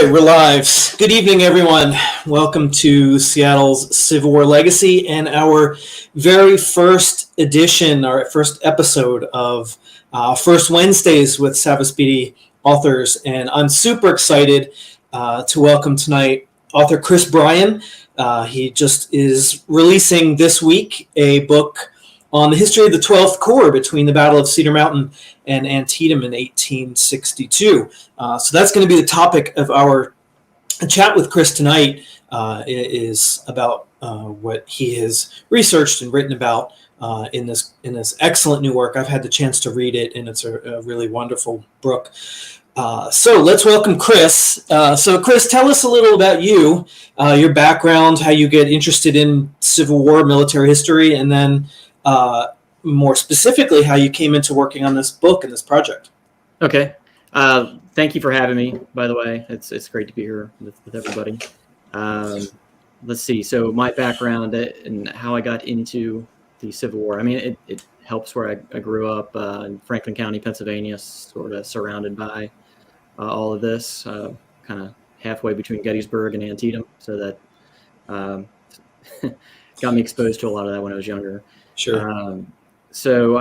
right, we're live. Good evening, everyone. Welcome to Seattle's Civil War Legacy and our very first edition, our first episode of First Wednesdays with Seavas Beattie authors. And I'm super excited to welcome tonight author Chris Bryan. He just is releasing this week a book on the history of the 12th Corps between the Battle of Cedar Mountain and Antietam in 1862. So that's going to be the topic of our chat with Chris tonight, is about what he has researched and written about in this excellent new work. I've had the chance to read it, and it's a really wonderful book. So let's welcome Chris. So Chris, tell us a little about you, your background, how you get interested in Civil War military history, and then more specifically, how you came into working on this book and this project. Okay. Thank you for having me, by the way. It's great to be here with everybody. Let's see. So my background and how I got into the Civil War. I mean, it helps where I grew up in Franklin County, Pennsylvania, sort of surrounded by all of this, kind of halfway between Gettysburg and Antietam. So that got me exposed to a lot of that when I was younger. Sure. So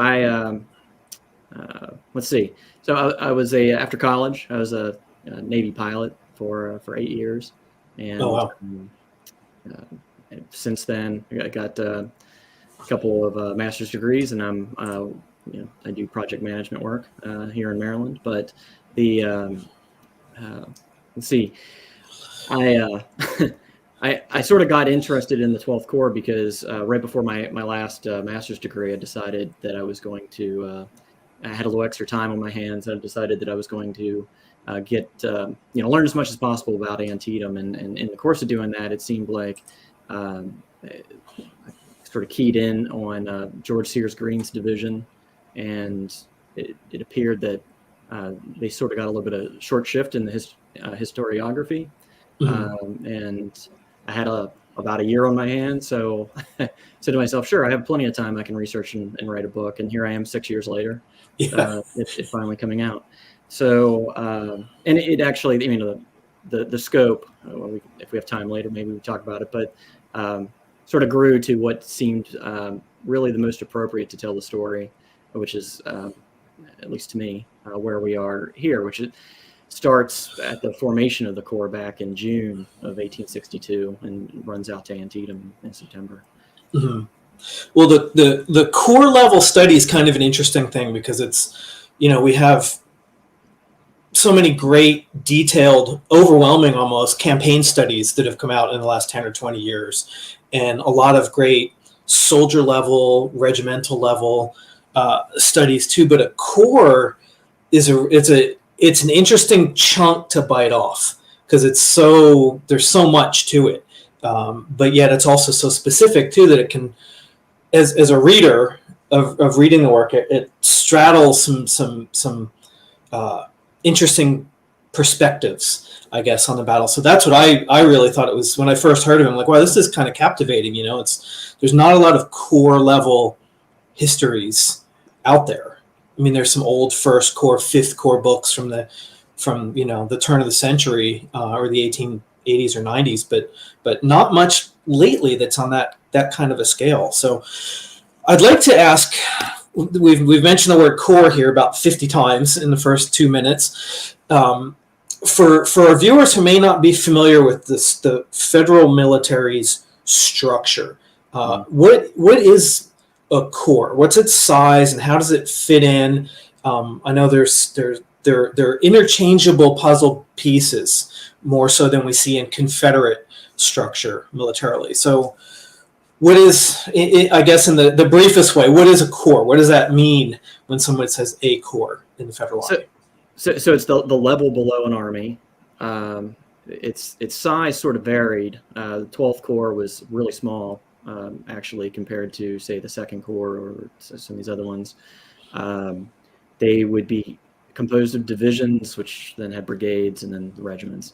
let's see. So I was after college, I was a Navy pilot for 8 years, and since then I got a couple of master's degrees, and I do project management work here in Maryland. But let's see, I sort of got interested in the 12th Corps because right before my last master's degree, I decided that I was going to, I had a little extra time on my hands, and I decided that I was going to learn as much as possible about Antietam. And in the course of doing that, it seemed like I sort of keyed in on George Sears Green's division, and it appeared that they sort of got a little bit of short shift in the historiography. Mm-hmm. And I had about a year on my hands, so I said to myself, sure, I have plenty of time. I can research and write a book. And here I am 6 years later, it's finally coming out. So, and it actually, the scope, if we have time later, maybe we talk about it, but sort of grew to what seemed really the most appropriate to tell the story, which is, at least to me, where we are here, which is, starts at the formation of the Corps back in June of 1862 and runs out to Antietam in September. Mm-hmm. Well, the Corps level study is kind of an interesting thing because it's, we have so many great, detailed, overwhelming almost campaign studies that have come out in the last 10 or 20 years, and a lot of great soldier level, regimental level studies too. But a Corps it's an interesting chunk to bite off because there's so much to it, but yet it's also so specific too that it can, as a reader of reading the work, it straddles some interesting perspectives, I guess, on the battle. So that's what I really thought it was when I first heard of it. I'm like, wow, this is kind of captivating. There's not a lot of Corps level histories out there. I mean, there's some old First Corps, Fifth Corps books from the turn of the century or the 1880s or 90s, but not much lately that's on that kind of a scale. So I'd like to ask. We've mentioned the word Corps here about 50 times in the first 2 minutes. For our viewers who may not be familiar with the federal military's structure, what is a Corps? What's its size and how does it fit in? I know they're interchangeable puzzle pieces more so than we see in Confederate structure militarily. So what is, I guess in the briefest way, what is a Corps? What does that mean when someone says a Corps in the federal army? So it's the level below an army. Its size sort of varied. The 12th Corps was really small. Actually, compared to, say, the 2nd Corps or some of these other ones. They would be composed of divisions, which then had brigades and then regiments.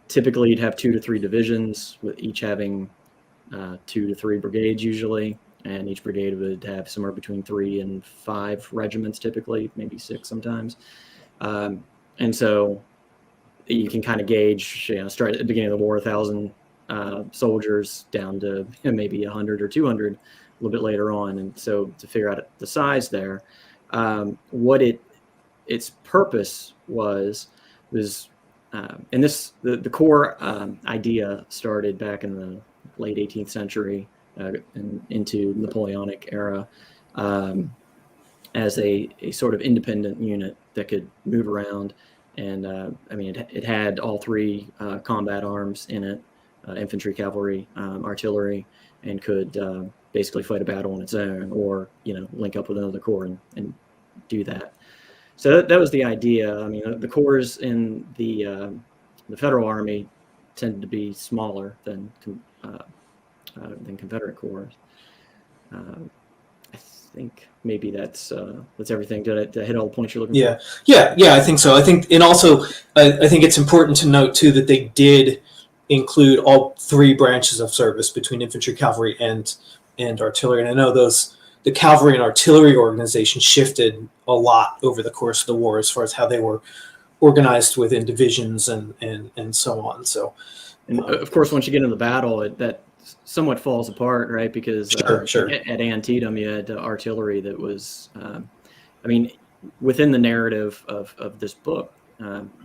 Typically, you'd have 2 to 3 divisions, with each having 2 to 3 brigades usually, and each brigade would have somewhere between 3 and 5 regiments typically, maybe 6 sometimes. And so you can kind of gauge, start at the beginning of the war, 1,000 soldiers down to maybe 100 or 200 a little bit later on. And so to figure out the size there, what its purpose was, and the Corps idea started back in the late 18th century and into Napoleonic era, as a sort of independent unit that could move around. And it had all three combat arms in it, infantry, cavalry, artillery, and could basically fight a battle on its own, or link up with another corps and do that. So that was the idea. I mean, the corps in the Federal Army tended to be smaller than Confederate corps. I think maybe that's everything. Did I hit all the points you're looking for? Yeah, I think so. I think, and also I think it's important to note too that they did include all three branches of service between infantry, cavalry, and artillery. And I know the cavalry and artillery organization shifted a lot over the course of the war as far as how they were organized within divisions and so on. So, and of course, once you get into the battle, that somewhat falls apart, right? Because sure. At Antietam, you had artillery that was, within the narrative of this book,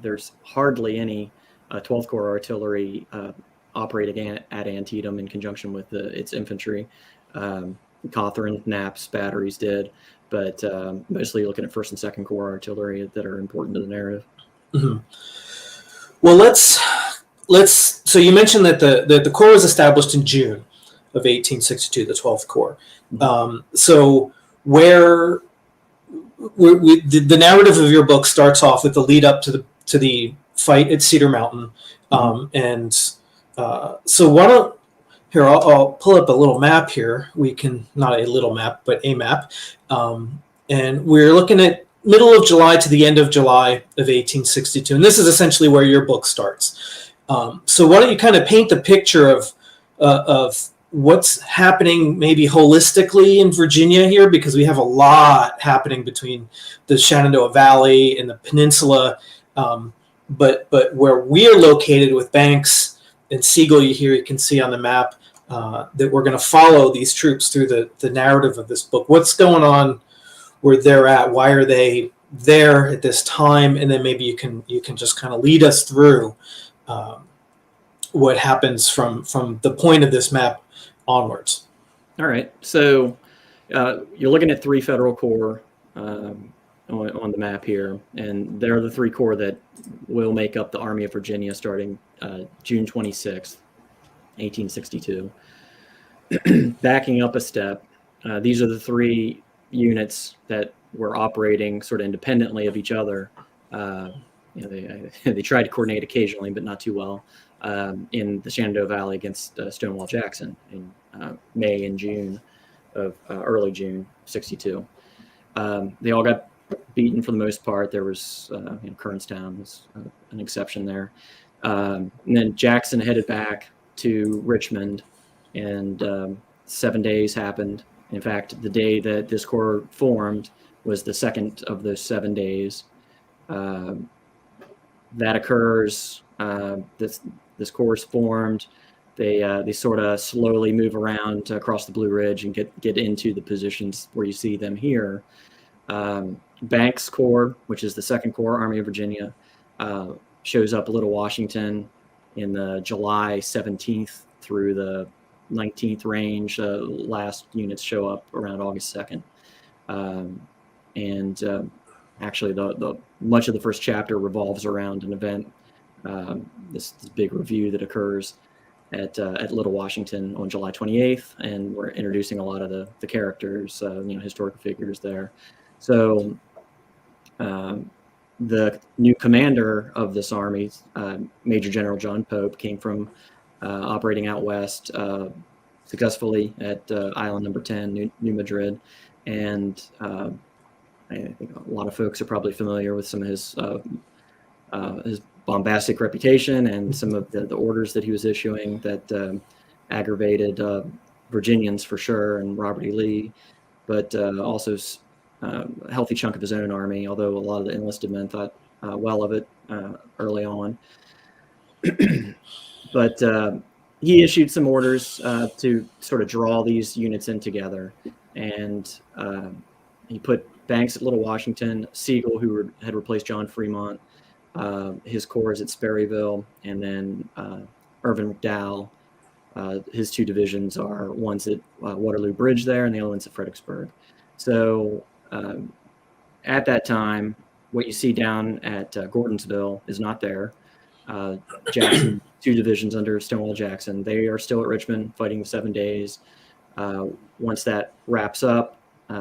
there's hardly any 12th Corps artillery operating at Antietam in conjunction with its infantry. Cawthron, Knapp's batteries did, but mostly looking at 1st and 2nd Corps artillery that are important to the narrative. Mm-hmm. Well, let's. So you mentioned that the Corps was established in June of 1862, the 12th Corps. So where the narrative of your book starts off with the lead up to the fight at Cedar Mountain, so why don't here I'll pull up a little map here. We can, not a little map, but a map, and we're looking at middle of July to the end of July of 1862, and this is essentially where your book starts. So why don't you kind of paint the picture of what's happening maybe holistically in Virginia here, because we have a lot happening between the Shenandoah Valley and the peninsula, but where we're located with Banks and Siegel, you can see on the map that we're going to follow these troops through the narrative of this book. What's going on where they're at? Why are they there at this time? And then maybe you can just kind of lead us through what happens from the point of this map onwards. All right. So you're looking at 3 Federal Corps on the map here, and they're the 3 corps that will make up the Army of Virginia starting June 26th, 1862. Backing up a step, these are the 3 units that were operating sort of independently of each other. They tried to coordinate occasionally, but not too well, in the Shenandoah Valley against Stonewall Jackson in May and June of early June 62. They all got beaten for the most part. There was Kernstown was an exception there, and then Jackson headed back to Richmond, and 7 days happened. In fact, the day that this corps formed was the second of those 7 days. That occurs. This corps is formed. They sort of slowly move around across the Blue Ridge and get into the positions where you see them here. Banks Corps, which is the 2nd Corps, Army of Virginia, shows up Little Washington in the July 17th through the 19th range. Last units show up around August 2nd. Actually, the much of the first chapter revolves around an event, this big review that occurs at Little Washington on July 28th, and we're introducing a lot of the characters, historical figures there. So the new commander of this army, Major General John Pope, came from operating out west successfully at Island Number 10, New Madrid, and I think a lot of folks are probably familiar with some of his bombastic reputation and some of the orders that he was issuing that aggravated Virginians for sure, and Robert E. Lee, but also a healthy chunk of his own army, although a lot of the enlisted men thought well of it early on. But he issued some orders to sort of draw these units in together. And he put Banks at Little Washington, Sigel, who had replaced John Fremont, his corps at Sperryville, and then Irvin McDowell. His two divisions are one's at Waterloo Bridge there, and the other one's at Fredericksburg. So at that time, what you see down at Gordonsville is not there. Jackson, two divisions under Stonewall Jackson, they are still at Richmond fighting the 7 days. Once that wraps up,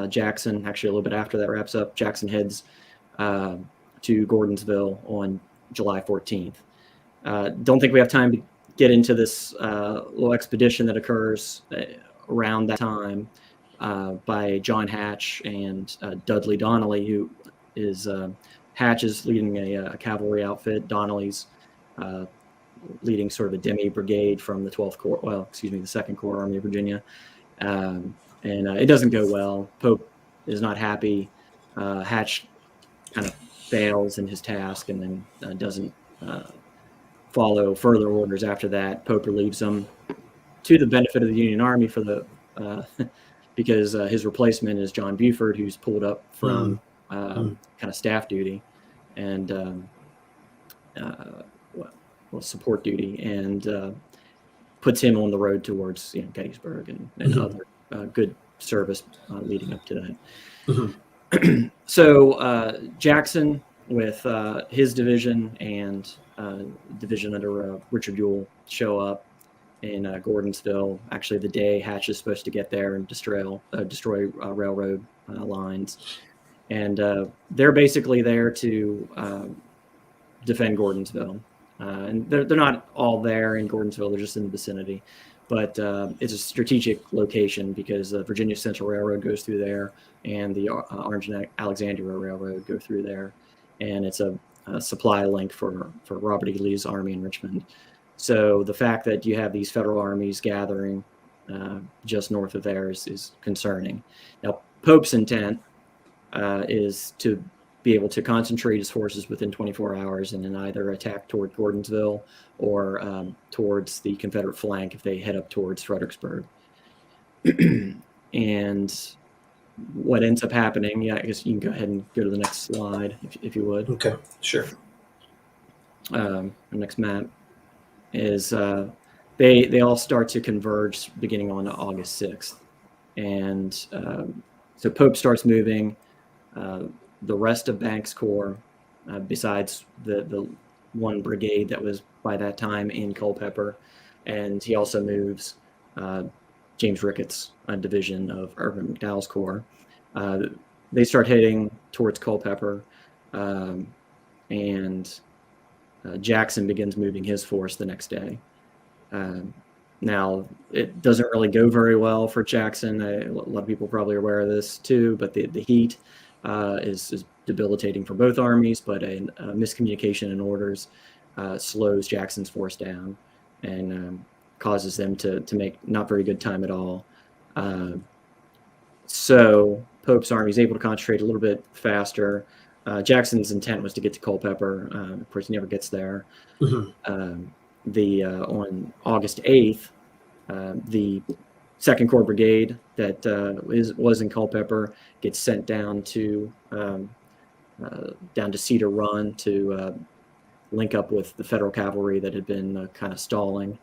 Jackson, actually a little bit after that wraps up, Jackson heads to Gordonsville on July 14th. Don't think we have time to get into this little expedition that occurs around that time by John Hatch and Dudley Donnelly, who is Hatch is leading a cavalry outfit. Donnelly's leading sort of a demi brigade from the 12th Corps, the 2nd Corps Army of Virginia. And it doesn't go well. Pope is not happy. Hatch kind of fails in his task and then doesn't follow further orders after that. Pope relieves him to the benefit of the Union Army for the because his replacement is John Buford, who's pulled up from kind of staff duty and support duty, and puts him on the road towards Gettysburg and other good service leading up to that. So Jackson with his division and division under Richard Ewell show up in Gordonsville, actually the day Hatch is supposed to get there and destroy railroad lines. And they're basically there to defend Gordonsville. And they're not all there in Gordonsville, they're just in the vicinity. But it's a strategic location because the Virginia Central Railroad goes through there and the Orange and Alexandria Railroad go through there. And it's a supply link for Robert E. Lee's army in Richmond. So the fact that you have these federal armies gathering just north of there is concerning. Now, Pope's intent is to be able to concentrate his forces within 24 hours and then either attack toward Gordonsville or towards the Confederate flank if they head up towards Fredericksburg. And what ends up happening, I guess you can go ahead and go to the next slide if you would. Okay, sure. The next map is they all start to converge beginning on August 6th. And so Pope starts moving. The rest of Banks' Corps, besides the one brigade that was by that time in Culpeper, and he also moves James Ricketts' division of Irvin McDowell's Corps. They start heading towards Culpeper, and Jackson begins moving his force the next day. Now, it doesn't really go very well for Jackson. A lot of people probably are aware of this too, but the heat is debilitating for both armies, but a miscommunication in orders slows Jackson's force down and causes them to make not very good time at all. So Pope's army is able to concentrate a little bit faster. Jackson's intent was to get to Culpeper. Of course, he never gets there. On August 8th, the 2nd Corps Brigade that was in Culpeper gets sent down to Cedar Run to link up with the Federal cavalry that had been kind of stalling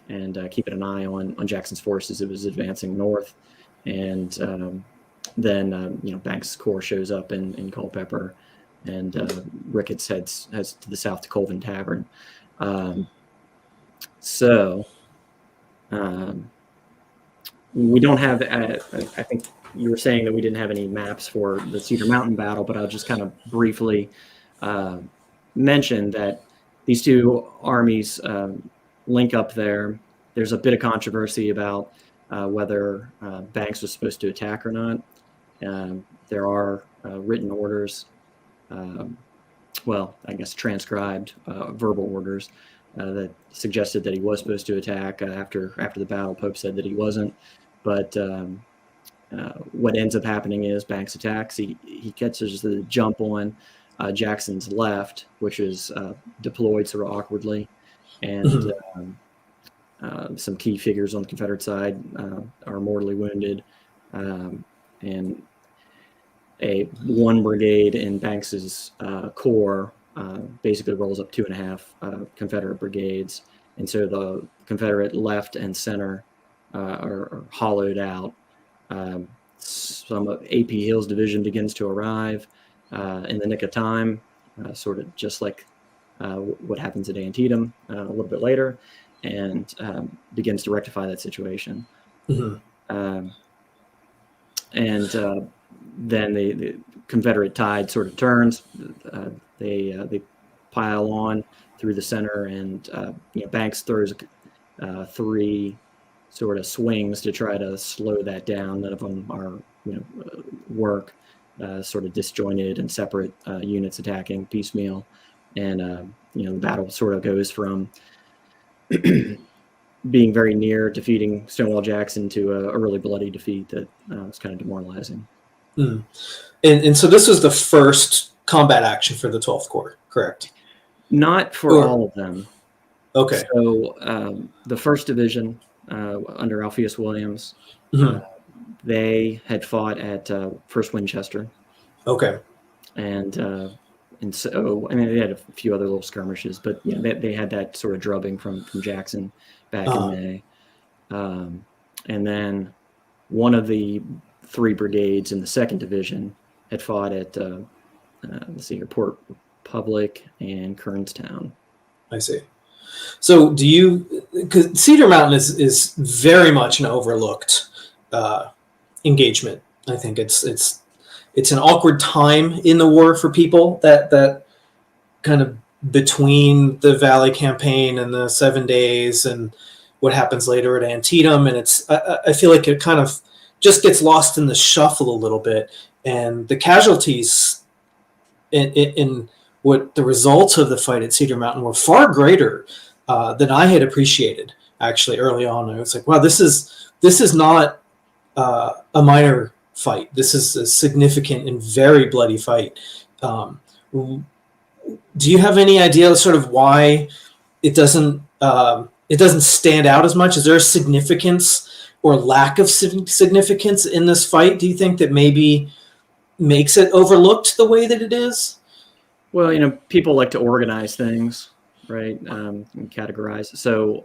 and keeping an eye on Jackson's forces. It was advancing north, and then Banks' Corps shows up in Culpeper, and Ricketts heads to the south to Colvin Tavern. We don't have, I think you were saying that we didn't have any maps for the Cedar Mountain battle, but I'll just kind of briefly mention that these two armies link up there. There's a bit of controversy about whether Banks was supposed to attack or not. There are written orders, I guess transcribed verbal orders that suggested that he was supposed to attack. After the battle, Pope said that he wasn't. But what ends up happening is Banks attacks. He catches the jump on Jackson's left, which is deployed sort of awkwardly, and some key figures on the Confederate side are mortally wounded, and one brigade in Banks's corps basically rolls up 2.5 Confederate brigades, and so the Confederate left and center are hollowed out. Some of A.P. Hill's division begins to arrive in the nick of time, sort of just like what happens at Antietam a little bit later, and begins to rectify that situation. And then the Confederate tide sort of turns. They pile on through the center, and Banks throws 3 sort of swings to try to slow that down. None of them are work. Sort of disjointed and separate units attacking piecemeal, and the battle sort of goes from being very near defeating Stonewall Jackson to a really bloody defeat that was kind of demoralizing. And so this was the first combat action for the 12th Corps, correct? Not for all of them. Okay. So the first division under Alpheus Williams, they had fought at First Winchester. Okay. And so, I mean, they had a few other little skirmishes, but they had that sort of drubbing from Jackson back in May. And then one of the 3 brigades in the 2nd Division had fought at, let's see here, Port Republic and Kernstown. I see. So do you, because Cedar Mountain is very much an overlooked engagement. I think it's an awkward time in the war for people, that kind of between the Valley Campaign and the 7 days and what happens later at Antietam. And I feel like it kind of just gets lost in the shuffle a little bit. And the casualties in what the results of the fight at Cedar Mountain were far greater than I had appreciated actually early on. I was like, wow, this is not a minor fight. This is a significant and very bloody fight. Do you have any idea sort of why it doesn't stand out as much? Is there a significance or lack of significance in this fight, do you think, that maybe makes it overlooked the way that it is? Well, people like to organize things, right? And categorize. So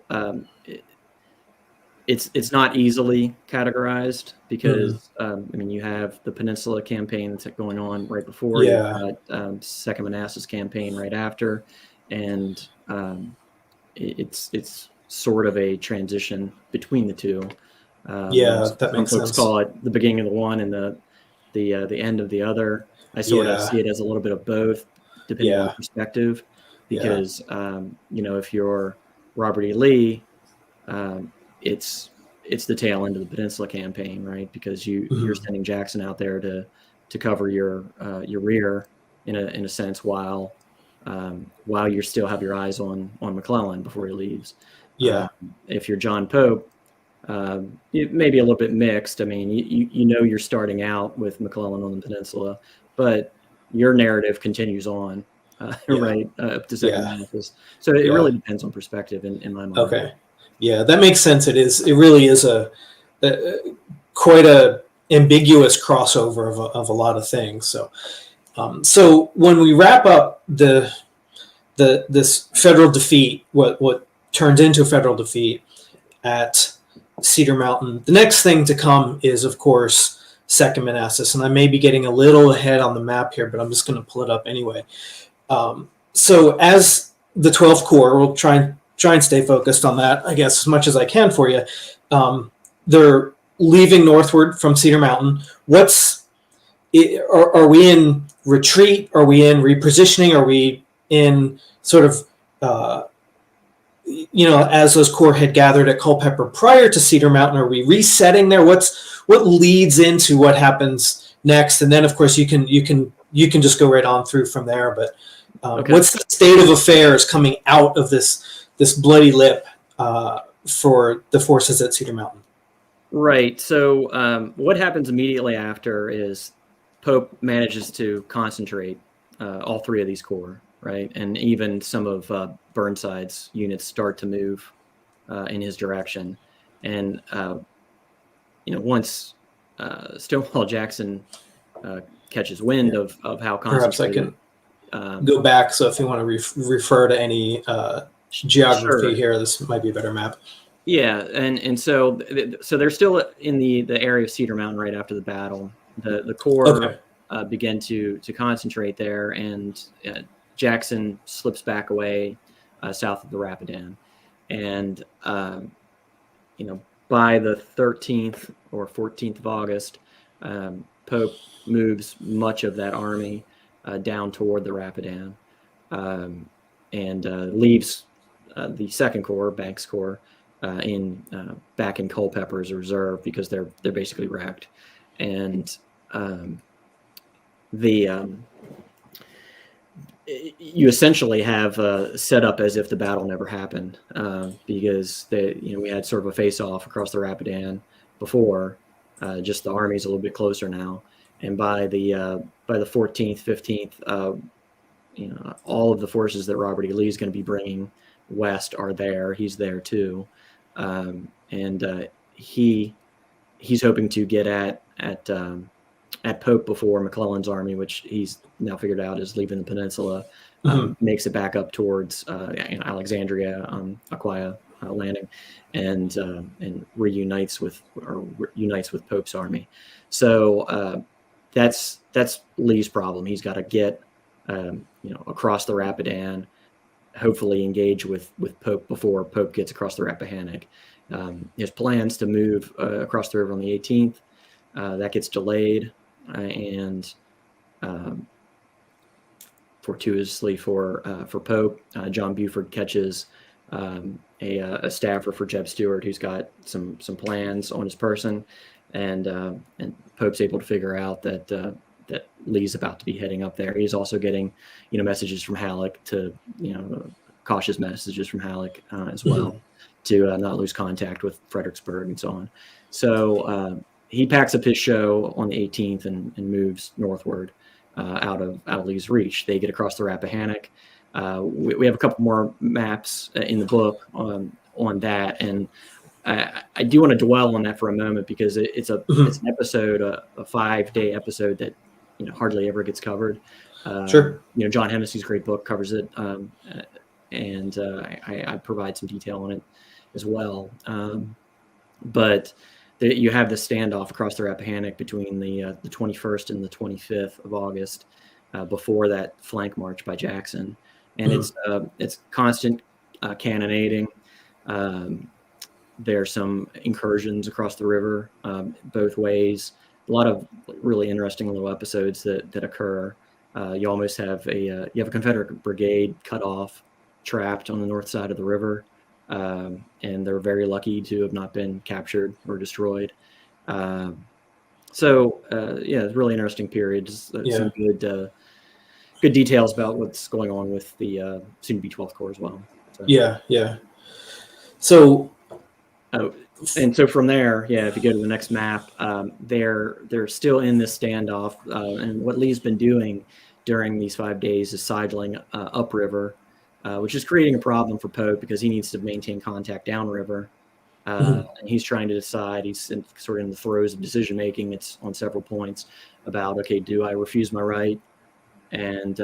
it's not easily categorized because you have the Peninsula campaign that's going on right before. You've got Second Manassas campaign right after, and it's sort of a transition between the two. That makes sense. Some folks call it the beginning of the one and the end of the other. I sort of see it as a little bit of both, depending on perspective. Because if you're Robert E. Lee, it's the tail end of the Peninsula campaign, right? Because you're sending Jackson out there to cover your rear in a sense while you still have your eyes on McClellan before he leaves. If you're John Pope, it may be a little bit mixed. I mean, you're starting out with McClellan on the Peninsula, but your narrative continues on, right, up to Second Manassas. So it really depends on perspective in my mind. Okay. Yeah, that makes sense. It really is a quite a ambiguous crossover of a lot of things. So when we wrap up this federal defeat, what turns into a federal defeat at Cedar Mountain, the next thing to come is, of course, Second Manassas. And I may be getting a little ahead on the map here, but I'm just going to pull it up anyway. So as the 12th Corps, we'll try and stay focused on that, I guess, as much as I can for you. They're leaving northward from Cedar Mountain. Are we in retreat? Are we in repositioning? Are we in sort of, as those corps had gathered at Culpeper prior to Cedar Mountain, are we resetting there? What leads into what happens next? And then, of course, you can just go right on through from there. But what's the state of affairs coming out of this bloody lip for the forces at Cedar Mountain? Right. So what happens immediately after is Pope manages to concentrate all three of these corps, right? And even some of Burnside's units start to move in his direction. And, once Stonewall Jackson catches wind of how Perhaps I concentrated. can go back. So if you want to refer to any geography Sure. here, this might be a better map. Yeah, and so they're still in the area of Cedar Mountain right after the battle. The Corps begin to concentrate there, and Jackson slips back away south of the Rapidan, and by the 13th or 14th of August, Pope moves much of that army down toward the Rapidan, and leaves the Second Corps, Banks Corps, back in Culpeper's reserve because they're basically wrecked, and you essentially have set up as if the battle never happened, because we had sort of a face-off across the Rapidan before. Just the army's a little bit closer now, and by the 14th, 15th, all of the forces that Robert E. Lee is going to be bringing west are there. He's there too, and he's hoping to get at Pope before McClellan's army, which he's now figured out is leaving the peninsula, makes it back up towards Alexandria, Aquia landing, and unites with Pope's army. So that's Lee's problem. He's got to get across the Rapidan, hopefully engage with Pope before Pope gets across the Rappahannock. His plans to move across the river on the 18th, that gets delayed, and fortuitously for Pope, John Buford catches a staffer for Jeb Stuart who's got some plans on his person, and Pope's able to figure out that Lee's about to be heading up there. He's also getting messages from Halleck cautious messages from Halleck as well, to not lose contact with Fredericksburg and so on. So he packs up his show on the 18th and moves northward out of Lee's reach. They get across the Rappahannock. We have a couple more maps in the book on that, and I do want to dwell on that for a moment because it's an episode, a 5-day episode that hardly ever gets covered. Sure. John Hennessey's great book covers it, and I provide some detail on it as well. But you have the standoff across the Rappahannock between the 21st and the 25th of August, before that flank march by Jackson, and it's constant cannonading. There's some incursions across the river both ways. A lot of really interesting little episodes that occur. You almost have you have a Confederate brigade cut off, trapped on the north side of the river, and they're very lucky to have not been captured or destroyed. It's a really interesting period. Some good details about what's going on with the soon-to-be 12th Corps as well. So. Yeah. So. And so from there, if you go to the next map, they're still in this standoff, and what Lee's been doing during these 5 days is sidling upriver, which is creating a problem for Pope because he needs to maintain contact downriver. And he's trying to decide. He's sort of in the throes of decision making. It's on several points about, okay, do I refuse my right and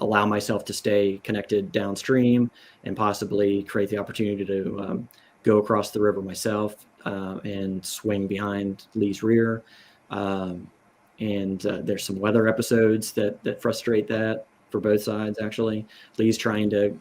allow myself to stay connected downstream and possibly create the opportunity to go across the river myself and swing behind Lee's rear. And there's some weather episodes that frustrate that for both sides, actually. Lee's trying to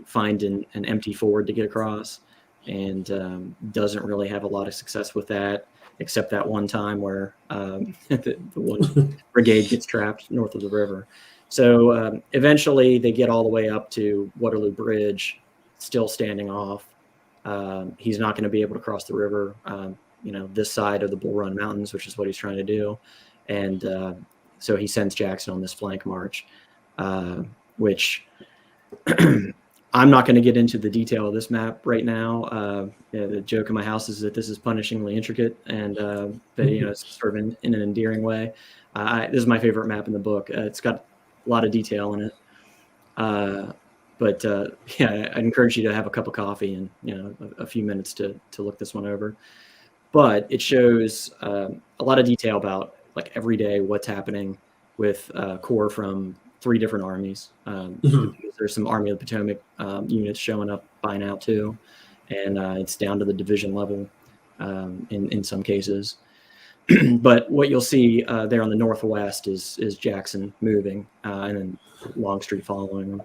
find an empty ford to get across, and doesn't really have a lot of success with that, except that one time where the one brigade gets trapped north of the river. So eventually they get all the way up to Waterloo Bridge, still standing off. He's not going to be able to cross the river, this side of the Bull Run Mountains, which is what he's trying to do. And so he sends Jackson on this flank march, which I'm not going to get into the detail of this map right now. The joke in my house is that this is punishingly intricate, and but it's sort of in an endearing way. This is my favorite map in the book. It's got a lot of detail in it. But yeah, I encourage you to have a cup of coffee and a few minutes to look this one over. But it shows a lot of detail about like every day what's happening with Corps from 3 different armies. There's some Army of the Potomac units showing up by now too, and it's down to the division level in some cases. But what you'll see there on the northwest is Jackson moving, and then Longstreet following them,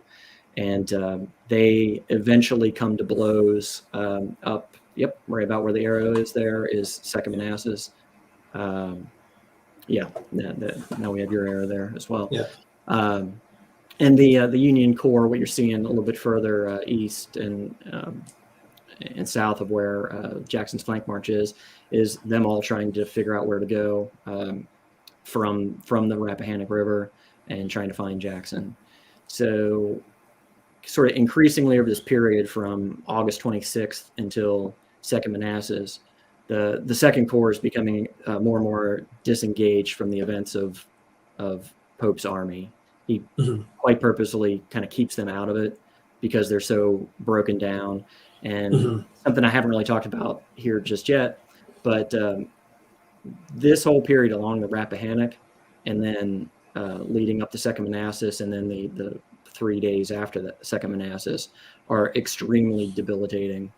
and they eventually come to blows up. Yep, right about where the arrow is. There is Second Manassas. Yeah, now we have your arrow there as well. Yeah. And the Union Corps, what you're seeing a little bit further east and south of where Jackson's flank march is them all trying to figure out where to go from the Rappahannock River and trying to find Jackson. So sort of increasingly over this period from August 26th until Second Manassas, the Second Corps is becoming more and more disengaged from the events of Pope's army. He quite purposely kind of keeps them out of it because they're so broken down. And something I haven't really talked about here just yet, but this whole period along the Rappahannock and then leading up to Second Manassas and then the 3 days after the Second Manassas are extremely debilitating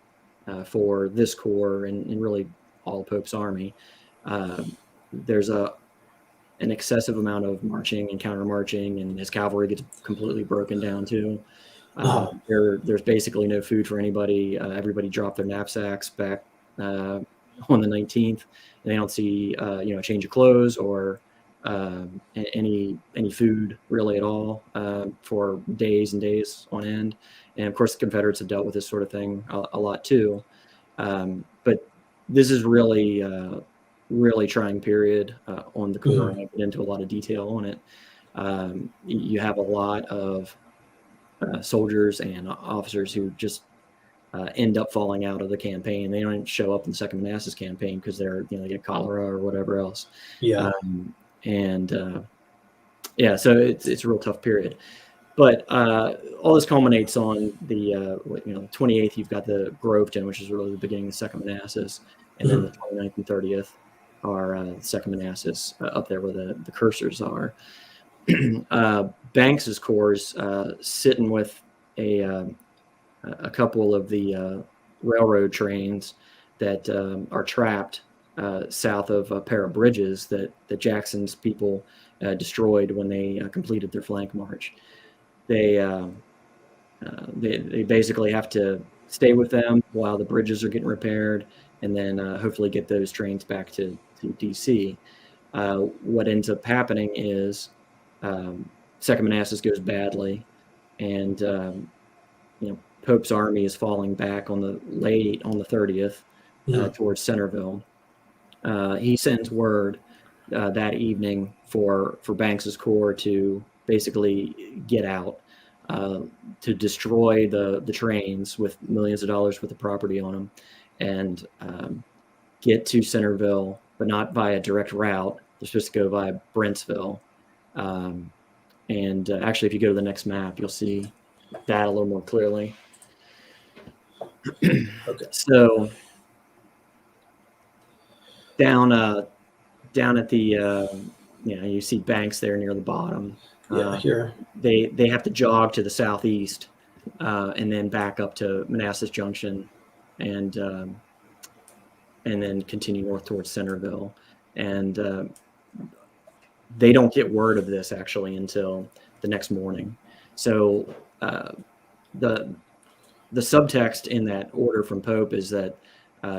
for this Corps and really all Pope's army. There's an excessive amount of marching and counter marching, and his cavalry gets completely broken down too. There's basically no food for anybody. Everybody dropped their knapsacks back on the 19th, and they don't see a change of clothes or any food really at all for days and days on end. And of course, the Confederates have dealt with this sort of thing a lot too. But this is really trying period on the Corps, and I get into a lot of detail on it. You have a lot of soldiers and officers who just end up falling out of the campaign. They don't show up in the Second Manassas campaign because they get cholera or whatever else. Yeah. So it's a real tough period. But all this culminates on the 28th. You've got the Groveton, which is really the beginning of the Second Manassas, and then the 29th and 30th are Second Manassas up there where the cursors are. Banks's Corps sitting with a couple of the railroad trains that are trapped south of a pair of bridges that Jackson's people destroyed when they completed their flank march. They basically have to stay with them while the bridges are getting repaired, and then hopefully get those trains back to DC. What ends up happening is Second Manassas goes badly, and Pope's army is falling back on the 30th towards Centerville. He sends word that evening for Banks's Corps to basically get out, to destroy the trains with millions of dollars worth of property on them, and get to Centerville, but not via direct route. They're supposed to go via Brentsville. And actually, if you go to the next map, you'll see that a little more clearly. Okay. So down at the you see Banks there near the bottom. Here they have to jog to the southeast and then back up to Manassas Junction, and then continue north towards Centerville. And they don't get word of this actually until the next morning. So the subtext in that order from Pope is that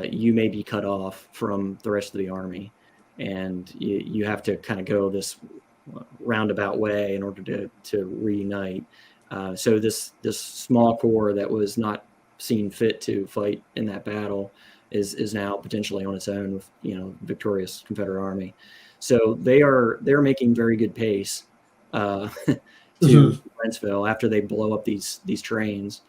you may be cut off from the rest of the army, and you have to kind of go this roundabout way in order to reunite. So this small corps that was not seen fit to fight in that battle is now potentially on its own with victorious Confederate army. So they're making very good pace to Brentsville after they blow up these trains.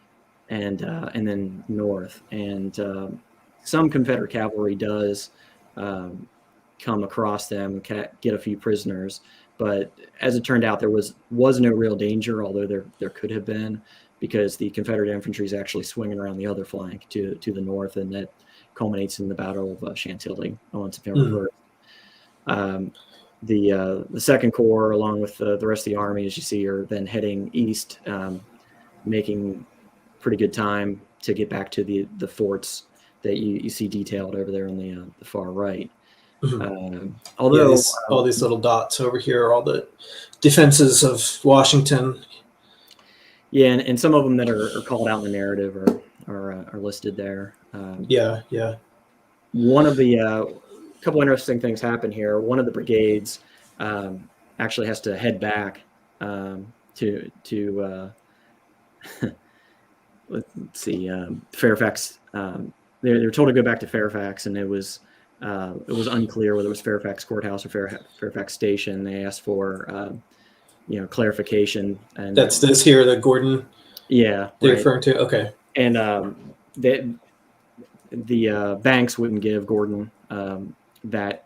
and then north. And some Confederate cavalry does come across them, get a few prisoners. But as it turned out, there was no real danger, although there could have been, because the Confederate infantry is actually swinging around the other flank to the north, and that culminates in the Battle of Chantilly on September 1st. The Second Corps, along with the rest of the Army, as you see, are then heading east, making pretty good time to get back to the forts that you see detailed over there on the far right. Although all these little dots over here are all the defenses of Washington. Yeah, and some of them that are called out in the narrative are listed there. One of the couple interesting things happen here. One of the brigades actually has to head back to let's see, Fairfax. They're told to go back to Fairfax, and it was unclear whether it was Fairfax Courthouse or Fairfax Station. They asked for clarification. And that's this here, the Gordon. Yeah, they're right. referring to. Okay. And the banks wouldn't give Gordon that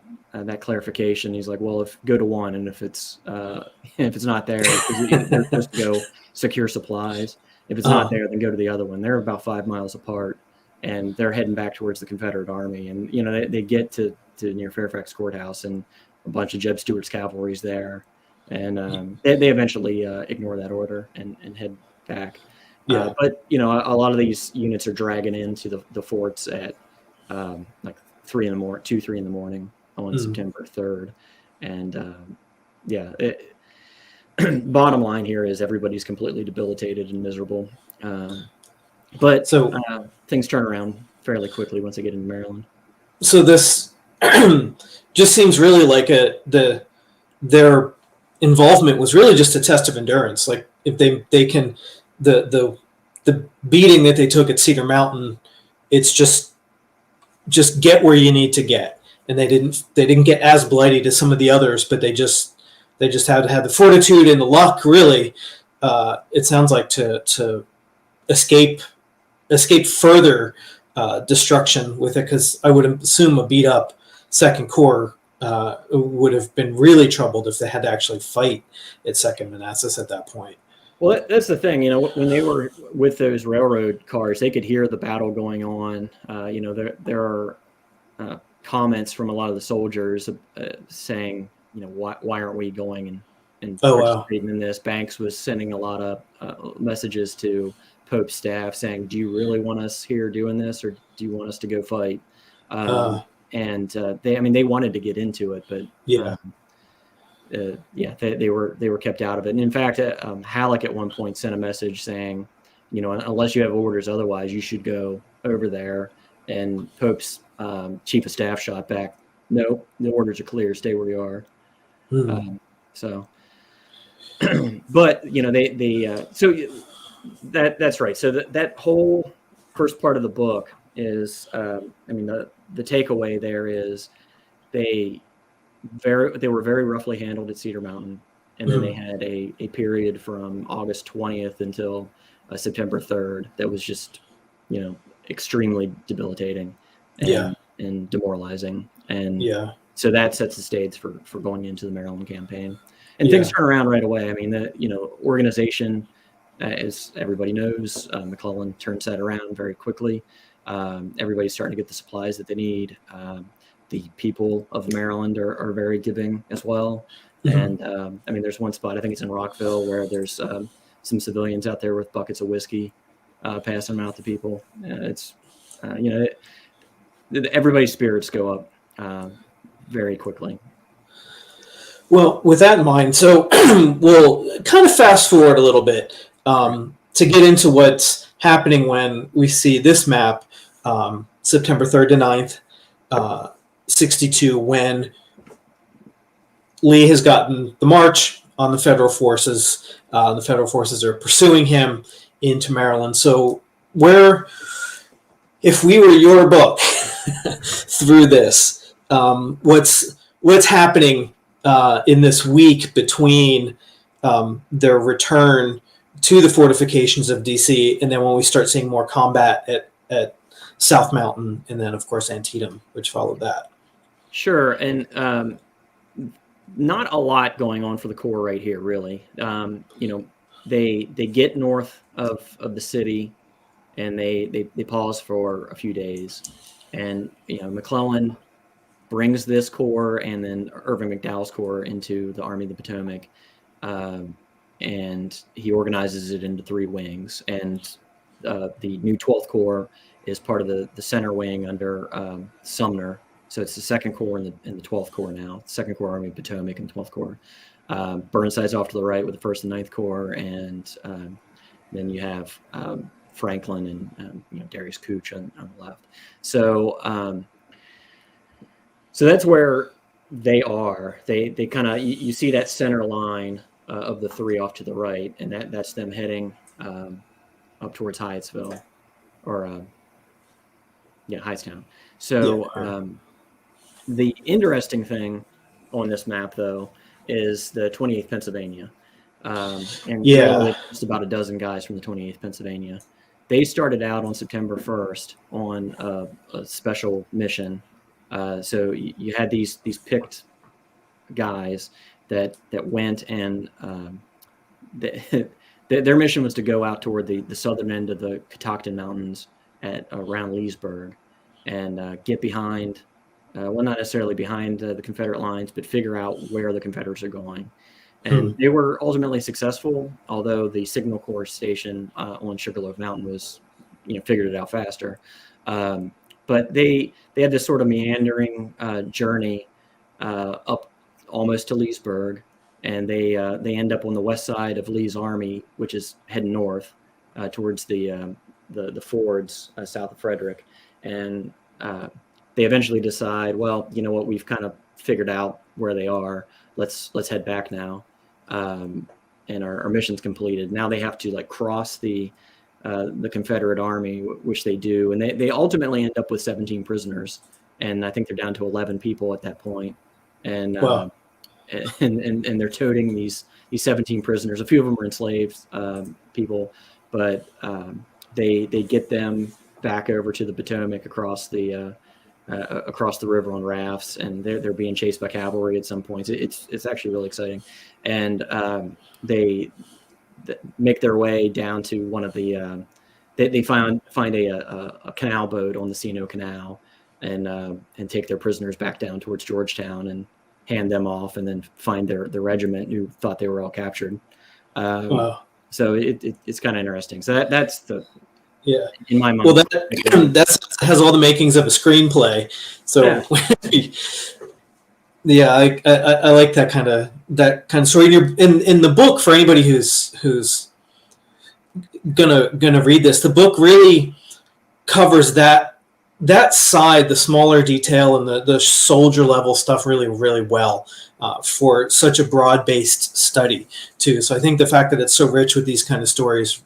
clarification. He's like, well, go to one, and if it's not there, they're supposed to go secure supplies. If it's not there, then go to the other one. They're about 5 miles apart, and they're heading back towards the Confederate Army. And they get to near Fairfax Courthouse, and a bunch of Jeb Stuart's cavalry's there, and they eventually ignore that order and head back. Yeah. But a lot of these units are dragging into the forts at like 3 in the morning on September 3rd, and bottom line here is everybody's completely debilitated and miserable. But things turn around fairly quickly once they get into Maryland. So this just seems really like their involvement was really just a test of endurance. Like if they can, the beating that they took at Cedar Mountain, it's just get where you need to get. And they didn't get as bloody as some of the others, but they just had to have the fortitude and the luck, really. It sounds like to escape further destruction with it, because I would assume a beat up Second Corps would have been really troubled if they had to actually fight at Second Manassas at that point. Well, that's the thing. When they were with those railroad cars, they could hear the battle going on. There are comments from a lot of the soldiers saying, why aren't we going and participating in this? Banks was sending a lot of messages to Pope's staff saying, do you really want us here doing this, or do you want us to go fight? And they wanted to get into it, but they were kept out of it. And in fact, Halleck at one point sent a message saying, unless you have orders otherwise, you should go over there. And Pope's chief of staff shot back, no, the orders are clear, stay where you are. But that's right. So that whole first part of the book is, the takeaway there is they were very roughly handled at Cedar Mountain, and then they had a period from August 20th until September 3rd that was just extremely debilitating and demoralizing, and so that sets the stage for going into the Maryland campaign. And things turn around right away. The organization, as everybody knows, McClellan turns that around very quickly. Everybody's starting to get the supplies that they need. The people of Maryland are very giving as well. And there's one spot, I think it's in Rockville, where there's some civilians out there with buckets of whiskey passing them out to people. Everybody's spirits go up very quickly. Well, with that in mind, so we'll kind of fast forward a little bit to get into what's happening when we see this map, September 3rd to 9th, 62, when Lee has gotten the march on the federal forces. The federal forces are pursuing him into Maryland. So if we were your book through this, what's happening in this week between their return to the fortifications of DC, and then when we start seeing more combat at South Mountain, and then of course Antietam, which followed that. Sure, and not a lot going on for the Corps right here, really. They get north of the city, and they pause for a few days, and McClellan brings this corps and then Irving McDowell's corps into the Army of the Potomac, and he organizes it into 3 wings, and the new 12th Corps is part of the center wing under Sumner. So it's the 2nd Corps and the 12th Corps now, 2nd Corps Army of Potomac and 12th Corps. Burnside's off to the right with the 1st and 9th Corps, and then you have Franklin and Darius Couch on the left. So so that's where they are. They kind of you see that center line of the 3 off to the right, and that's them heading up towards Hyattsville, or Hightstown. So the interesting thing on this map, though, is the 28th Pennsylvania. And just about a dozen guys from the 28th Pennsylvania. They started out on September 1st on a special mission. So you had these picked guys that went, and their mission was to go out toward the southern end of the Catoctin Mountains at around Leesburg, and get behind, well, not necessarily behind the Confederate lines, but figure out where the Confederates are going. And they were ultimately successful, although the Signal Corps station on Sugarloaf Mountain was, figured it out faster. But they had this sort of meandering journey up almost to Leesburg, and they end up on the west side of Lee's army, which is heading north towards the fords south of Frederick. And they eventually decide, well, you know what, we've kind of figured out where they are. Let's head back now. And our mission's completed. Now they have to cross the Confederate army, which they do, and they ultimately end up with 17 prisoners, and I think they're down to 11 people at that point. And wow. and they're toting these 17 prisoners. A few of them are enslaved people, but they get them back over to the Potomac across the river on rafts, and they're being chased by cavalry at some points. It's actually really exciting, and they make their way down to one of the they find a canal boat on the C&O Canal, and take their prisoners back down towards Georgetown and hand them off, and then find their regiment who thought they were all captured. Wow. So it's kind of interesting. So that's the in my mind. Well, that has all the makings of a screenplay. So I like that kind of story. In the book, for anybody who's gonna read this, the book really covers that side, the smaller detail and the soldier level stuff really, really well for such a broad-based study too. So I think the fact that it's so rich with these kind of stories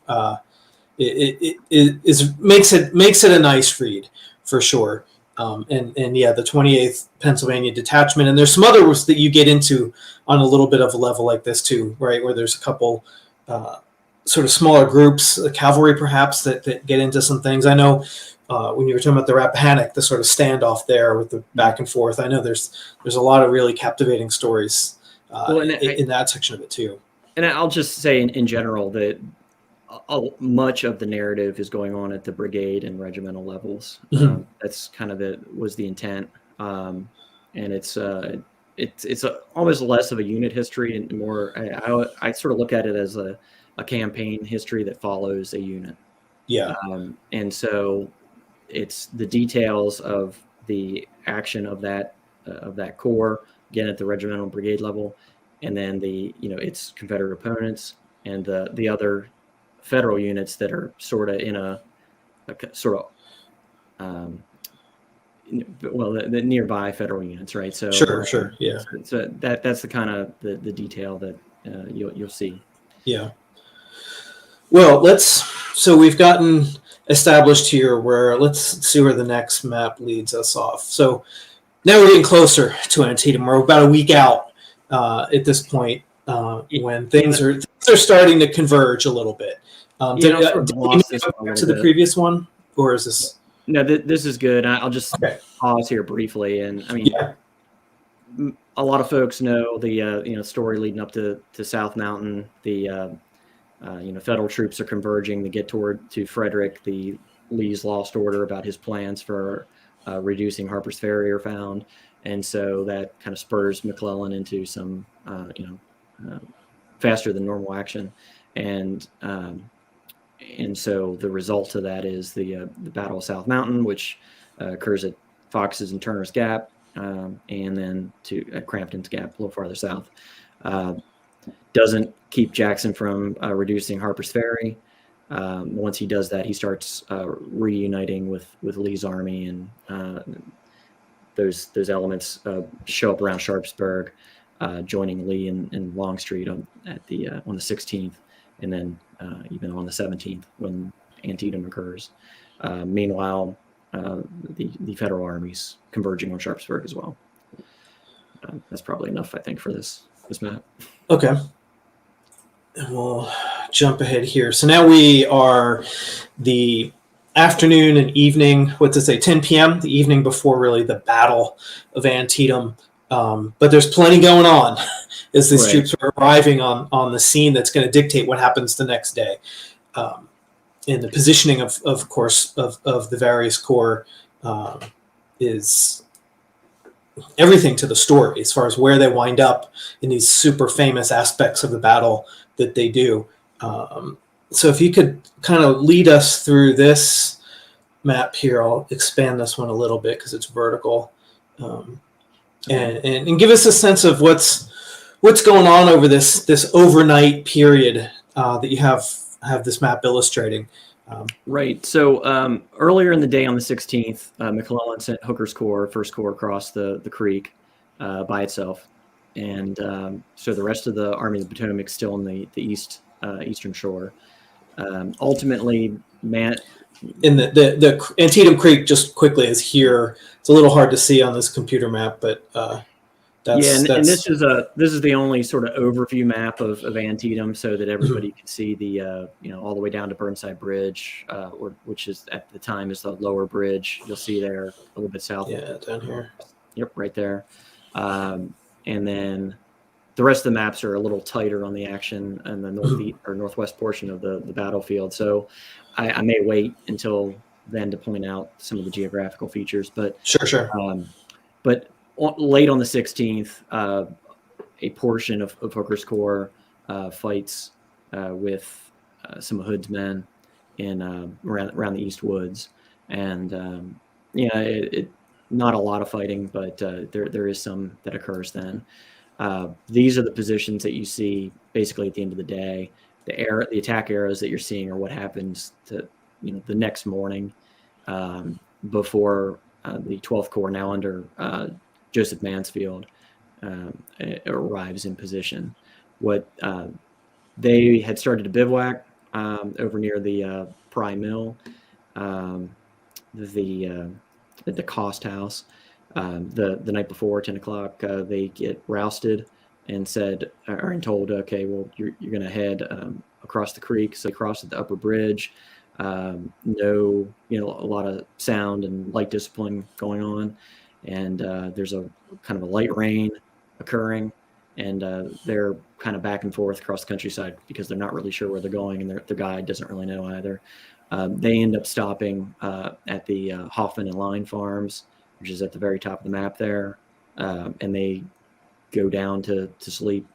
it makes it a nice read for sure. And the 28th Pennsylvania Detachment, and there's some others that you get into on a little bit of a level like this too, right? Where there's a couple sort of smaller groups, cavalry perhaps, that get into some things. I know when you were talking about the Rappahannock, the sort of standoff there with the back and forth, I know there's a lot of really captivating stories in that section of it too. And I'll just say in general that much of the narrative is going on at the brigade and regimental levels. Mm-hmm. That's kind of was the intent, and it's almost less of a unit history and more. I sort of look at it as a campaign history that follows a unit. Yeah, and so it's the details of the action of that corps, again at the regimental brigade level, and then its Confederate opponents and the other Federal units that are sort of in the nearby Federal units, right? So sure, yeah. So that's the kind of the detail that you'll see. Yeah. Well, so we've gotten established here let's see where the next map leads us off. So now we're getting closer to Antietam. We're about a week out at this point. when things are starting to converge a little bit. Did you go to the previous one, or is this? No, this is good. I'll just pause here briefly, and I mean, a lot of folks know the story leading up to South Mountain. The federal troops are converging to get to Frederick. The Lee's lost order about his plans for reducing Harper's Ferry are found, and so that kind of spurs McClellan into some faster than normal action, and so the result of that is the Battle of South Mountain, which occurs at Fox's and Turner's Gap, and then at Crampton's Gap, a little farther south. Doesn't keep Jackson from reducing Harper's Ferry. Once he does that, he starts reuniting with Lee's army, and those elements show up around Sharpsburg, joining Lee and Longstreet on the 16th, and then even on the 17th when Antietam occurs. Meanwhile, the federal armies converging on Sharpsburg as well. That's probably enough, I think, for this map. Okay. And we'll jump ahead here. So now we are the afternoon and evening, 10 p.m., the evening before really the Battle of Antietam. But there's plenty going on as these troops are arriving on the scene that's going to dictate what happens the next day. And the positioning of course, of the various corps is everything to the story as far as where they wind up in these super famous aspects of the battle that they do. So if you could kind of lead us through this map here, I'll expand this one a little bit because it's vertical, and give us a sense of what's going on over this overnight period that you have this map illustrating. Right. So earlier in the day on the 16th, McClellan sent Hooker's Corps, First Corps, across the creek by itself. And so the rest of the Army of the Potomac still on the eastern shore. Ultimately, in the Antietam Creek, just quickly, is here. It's a little hard to see on this computer map, but and this is the only sort of overview map of Antietam, so that everybody can see the all the way down to Burnside Bridge, which is at the time is the lower bridge. You'll see there a little bit south. Yeah, down here. Yep, right there. And then the rest of the maps are a little tighter on the action in the northeast or northwest portion of the battlefield. So I may wait until then to point out some of the geographical features. But sure. But late on the 16th, a portion of Hooker's Corps fights with some of Hood's men in around the East Woods, and not a lot of fighting, but there is some that occurs then. These are the positions that you see basically at the end of the day. The attack arrows that you're seeing are what happens to the next morning before the 12th Corps, now under Joseph Mansfield, arrives in position. What they had started to bivouac over near the Pry Mill, the Cost House. The night before, 10 o'clock, they get rousted and told, okay, well, you're going to head across the creek. So they cross at the upper bridge. A lot of sound and light discipline going on. And there's a kind of a light rain occurring. And they're kind of back and forth across the countryside because they're not really sure where they're going, and their guide doesn't really know either. They end up stopping at the Hoffman and Line Farms, which is at the very top of the map there, and they go down to sleep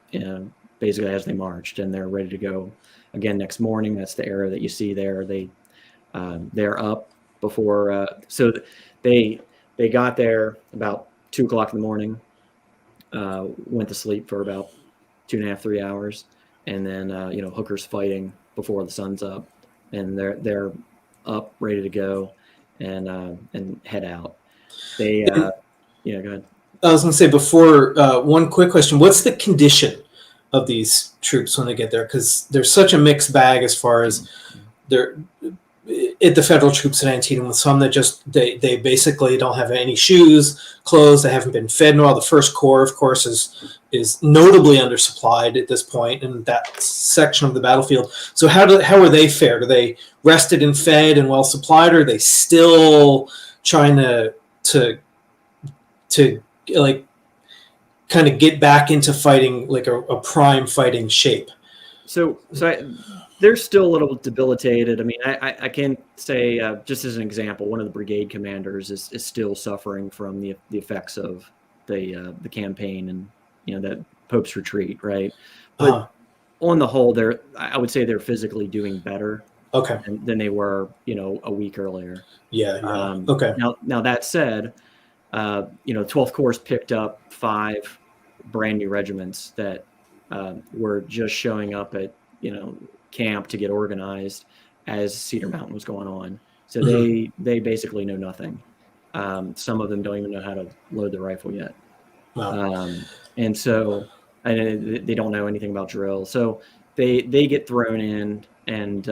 basically as they marched, and they're ready to go again next morning. That's the arrow that you see there. They're up before, so they got there about 2 o'clock in the morning, went to sleep for about 2.5, 3 hours, and then Hooker's fighting before the sun's up, and they're up ready to go and head out. Go ahead. I was going to say before, one quick question. What's the condition of these troops when they get there? Because there's such a mixed bag as far as at the federal troops in Antietam, with some that just they basically don't have any shoes, clothes. They haven't been fed. Well, the First Corps, of course, is notably undersupplied at this point in that section of the battlefield. So how are they fared? Are they rested and fed and well supplied, or are they still trying to like kind of get back into fighting like a prime fighting shape? They're still a little debilitated. I mean, I can say, just as an example, one of the brigade commanders is still suffering from the effects of the campaign and, that Pope's retreat, right? But on the whole, I would say they're physically doing better than they were, a week earlier. Yeah. Okay. Now that said, 12th Corps picked up 5 brand new regiments that were just showing up at, camp to get organized as Cedar Mountain was going on. So they basically know nothing. Some of them don't even know how to load the rifle yet. Wow. And so they don't know anything about drill. So they get thrown in, and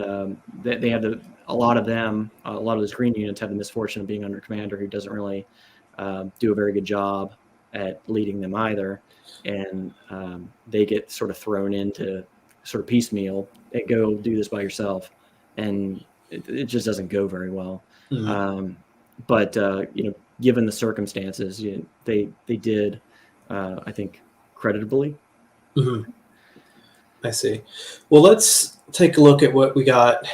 they have a lot of those green units have the misfortune of being under a commander who doesn't really do a very good job at leading them either. And they get sort of thrown into sort of piecemeal and go do this by yourself. And it just doesn't go very well. But given the circumstances, they did, I think, creditably. I see. Well, let's take a look at what we got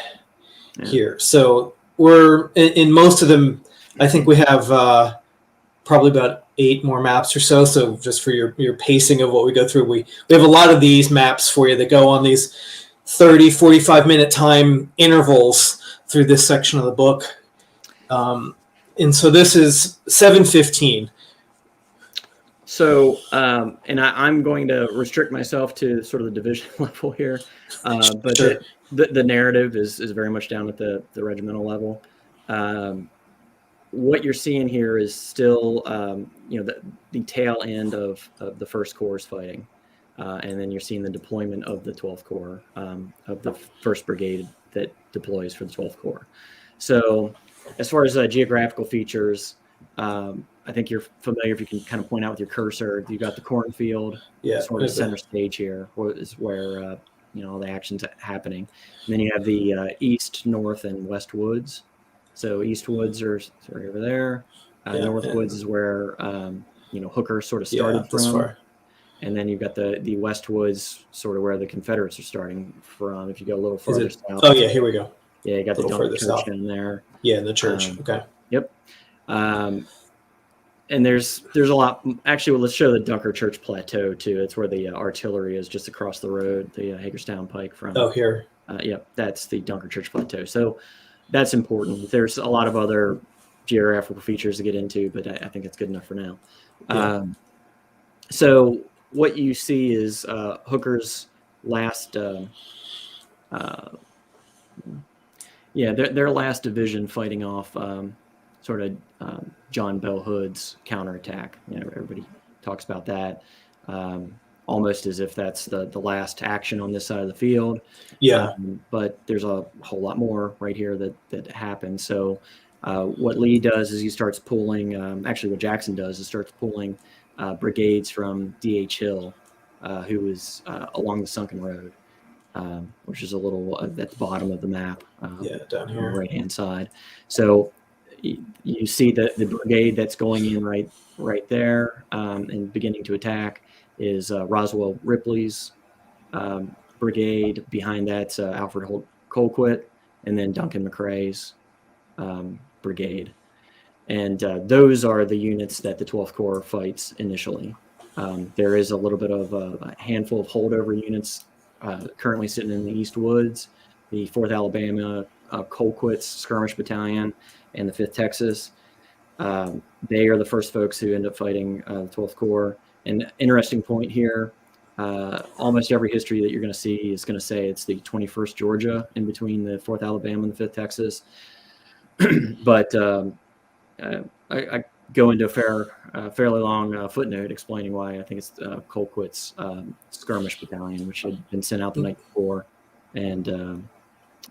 here. So we're in most of them. I think we have probably about 8 more maps or so. So just for your pacing of what we go through, we have a lot of these maps for you that go on these 30, 45 minute time intervals through this section of the book. And so this is 715. So, and I'm going to restrict myself to sort of the division level here, but Sure. the narrative is very much down at the regimental level. What you're seeing here is still, the tail end of the First Corps fighting, and then you're seeing the deployment of the 12th Corps, of the 1st Brigade that deploys for the 12th Corps. So, as far as geographical features, I think you're familiar, if you can kind of point out with your cursor. You got the cornfield, sort of center stage here, is where all the action's happening. And then you have the east, north, and west woods. So east woods are sort of over there. North woods is where Hooker sort of started from. Far. And then you've got the west woods, sort of where the Confederates are starting from. If you go a little further south. Oh yeah, here we go. Yeah, you got the Dunker Church in there. Yeah, in the church. Okay. Yep. And there's a lot. Actually, let's show the Dunker Church Plateau too. It's where the artillery is, just across the road, the Hagerstown Pike from. Oh, here. Yep, that's the Dunker Church Plateau. So that's important. There's a lot of other geographical features to get into, but I think it's good enough for now. Yeah. So what you see is Hooker's last, their last division fighting off sort of John Bell Hood's counterattack. Everybody talks about that, almost as if that's the last action on this side of the field. Yeah. But there's a whole lot more right here that happens. So what Lee does is he starts pulling, actually what Jackson does is starts pulling brigades from D.H. Hill, who is along the Sunken Road, which is a little at the bottom of the map. Down here. On the right-hand side. So you see the brigade that's going in right there and beginning to attack is Roswell Ripley's brigade. Behind that's Alfred Holt Colquitt, and then Duncan McCrae's brigade. And those are the units that the 12th Corps fights initially. There is a little bit of a handful of holdover units currently sitting in the East Woods, the 4th Alabama Colquitt's Skirmish Battalion, and the 5th Texas. They are the first folks who end up fighting the 12th Corps. An interesting point here, almost every history that you're going to see is going to say it's the 21st Georgia in between the 4th Alabama and the 5th Texas. But I go into a fairly long footnote explaining why I think it's Colquitt's Skirmish Battalion, which had been sent out the night before and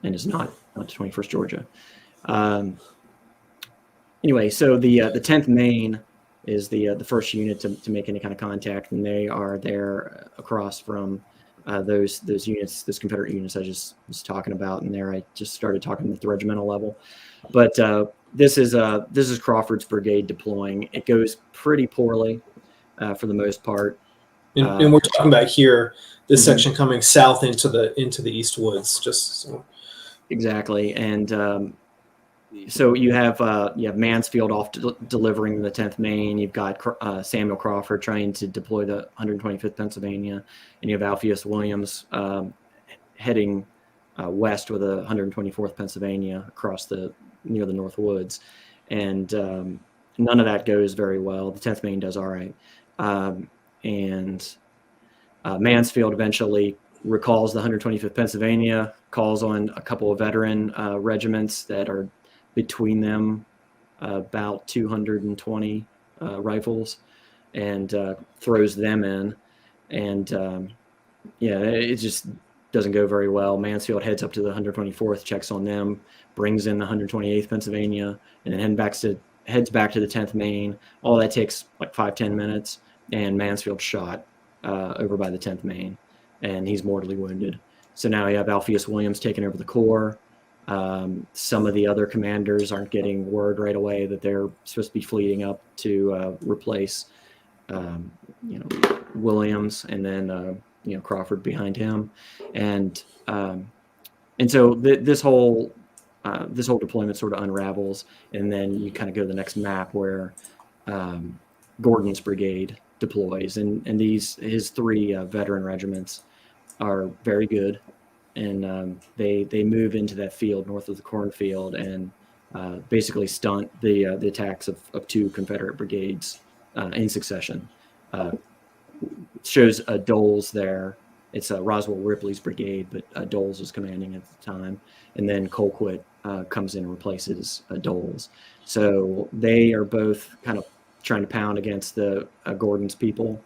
and is not 21st Georgia. Anyway, so the 10th Maine is the first unit to make any kind of contact, and they are there across from those units, those Confederate units I just was talking about. And there I just started talking at the regimental level. But this is Crawford's brigade deploying. It goes pretty poorly for the most part. And we're talking about here, this section coming south into the East Woods, just so. Exactly. And so you have Mansfield off delivering the 10th Maine. You've got Samuel Crawford trying to deploy the 125th Pennsylvania, and you have Alpheus Williams heading west with the 124th Pennsylvania across near the North Woods, and none of that goes very well. The 10th Maine does all right, and Mansfield eventually recalls the 125th Pennsylvania, calls on a couple of veteran regiments that are between them about 220 rifles, and throws them in. And it just doesn't go very well. Mansfield heads up to the 124th, checks on them, brings in the 128th Pennsylvania, and then heads back to the 10th Maine. All that takes like 5-10 minutes, and Mansfield's shot over by the 10th Maine, and he's mortally wounded. So now you have Alpheus Williams taking over the corps. Some of the other commanders aren't getting word right away that they're supposed to be fleeting up to replace, Williams, and then Crawford behind him, and so this whole deployment sort of unravels, and then you kind of go to the next map where Gordon's brigade deploys, and his three veteran regiments are very good. And they move into that field north of the cornfield and basically stunt the attacks of two Confederate brigades in succession. Shows Doles there. It's Roswell Ripley's brigade, but Doles was commanding at the time. And then Colquitt comes in and replaces Doles. So they are both kind of trying to pound against the Gordon's people.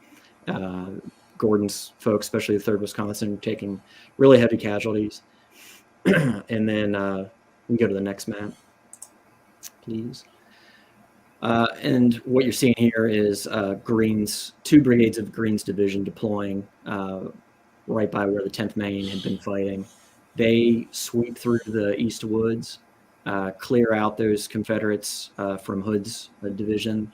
Gordon's folks, especially the 3rd Wisconsin, taking really heavy casualties. And then we go to the next map, please. And what you're seeing here is two brigades of Green's division deploying right by where the 10th Maine had been fighting. They sweep through the East Woods, clear out those Confederates from Hood's division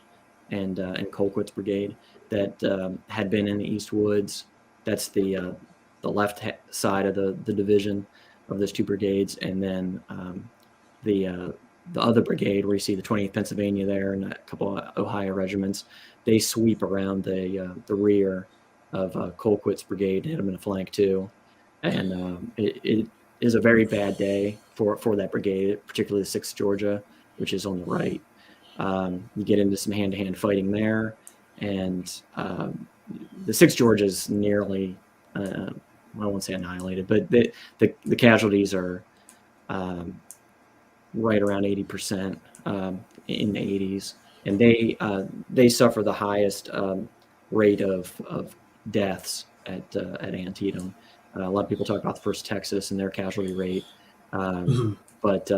and Colquitt's brigade that had been in the East Woods. That's the left side of the division of those two brigades, and then the other brigade, where you see the 20th Pennsylvania there and a couple of Ohio regiments, they sweep around the rear of Colquitt's brigade, hit them in the flank too, and it is a very bad day for that brigade, particularly the 6th Georgia, which is on the right. You get into some hand-to-hand fighting there, and the 6th Georgia is nearly, I won't say annihilated, but the casualties are right around 80%, in the 80s, and they suffer the highest rate of deaths at Antietam. A lot of people talk about the 1st Texas and their casualty rate, but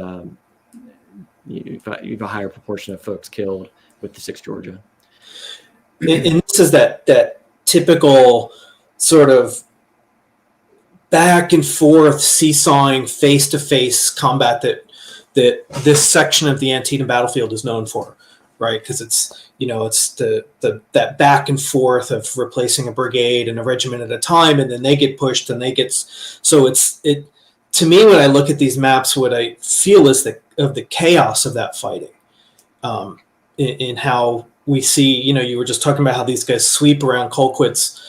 you've a higher proportion of folks killed with the 6th Georgia. And this is that typical sort of back and forth, seesawing, face-to-face combat that this section of the Antietam battlefield is known for, right? Because it's that back and forth of replacing a brigade and a regiment at a time, and then they get pushed and they get so it. To me, when I look at these maps, what I feel is the chaos of that fighting, in how we see, you were just talking about how these guys sweep around Colquitt's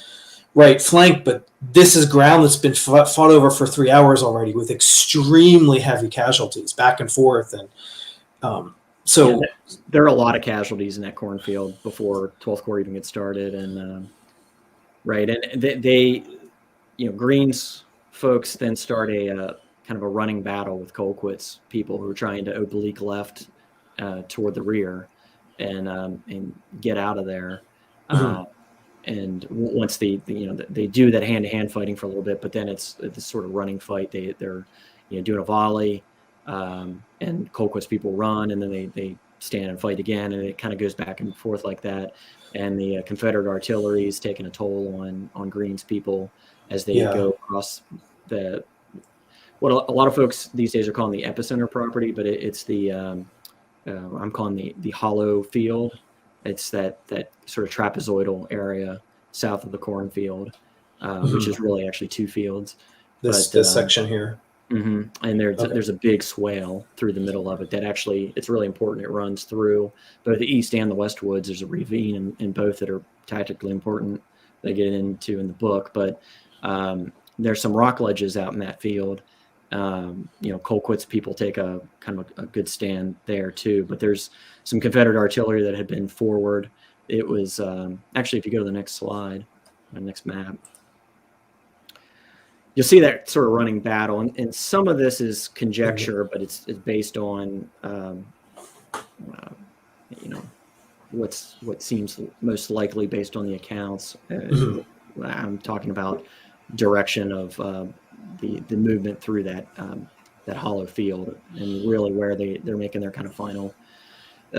right flank, but this is ground that's been fought over for 3 hours already with extremely heavy casualties back and forth. And there are a lot of casualties in that cornfield before 12th Corps even gets started. And right. And they Green's folks then start a kind of a running battle with Colquitt's people who are trying to oblique left toward the rear and get out of there. And once they do that hand-to-hand fighting for a little bit, but then it's this sort of running fight. They're doing a volley, and Colquitt's people run, and then they stand and fight again, and it kind of goes back and forth like that. And the Confederate artillery is taking a toll on Greene's people as they go across what a lot of folks these days are calling the epicenter property, but it's the I'm calling the hollow field. It's that sort of trapezoidal area south of the cornfield, which is really actually two fields. This section here. Mm-hmm. And there's a big swale through the middle of it that actually, it's really important. It runs through both the east and the west woods. There's a ravine in both that are tactically important. They get into in the book, but there's some rock ledges out in that field. Colquitt's people take a kind of a good stand there too, but there's some Confederate artillery that had been forward. It was actually, if you go to the next slide, the next map, you'll see that sort of running battle, and some of this is conjecture, but it's based on what seems most likely based on the accounts. I'm talking about direction of the movement through that hollow field, and really where they're making their kind of final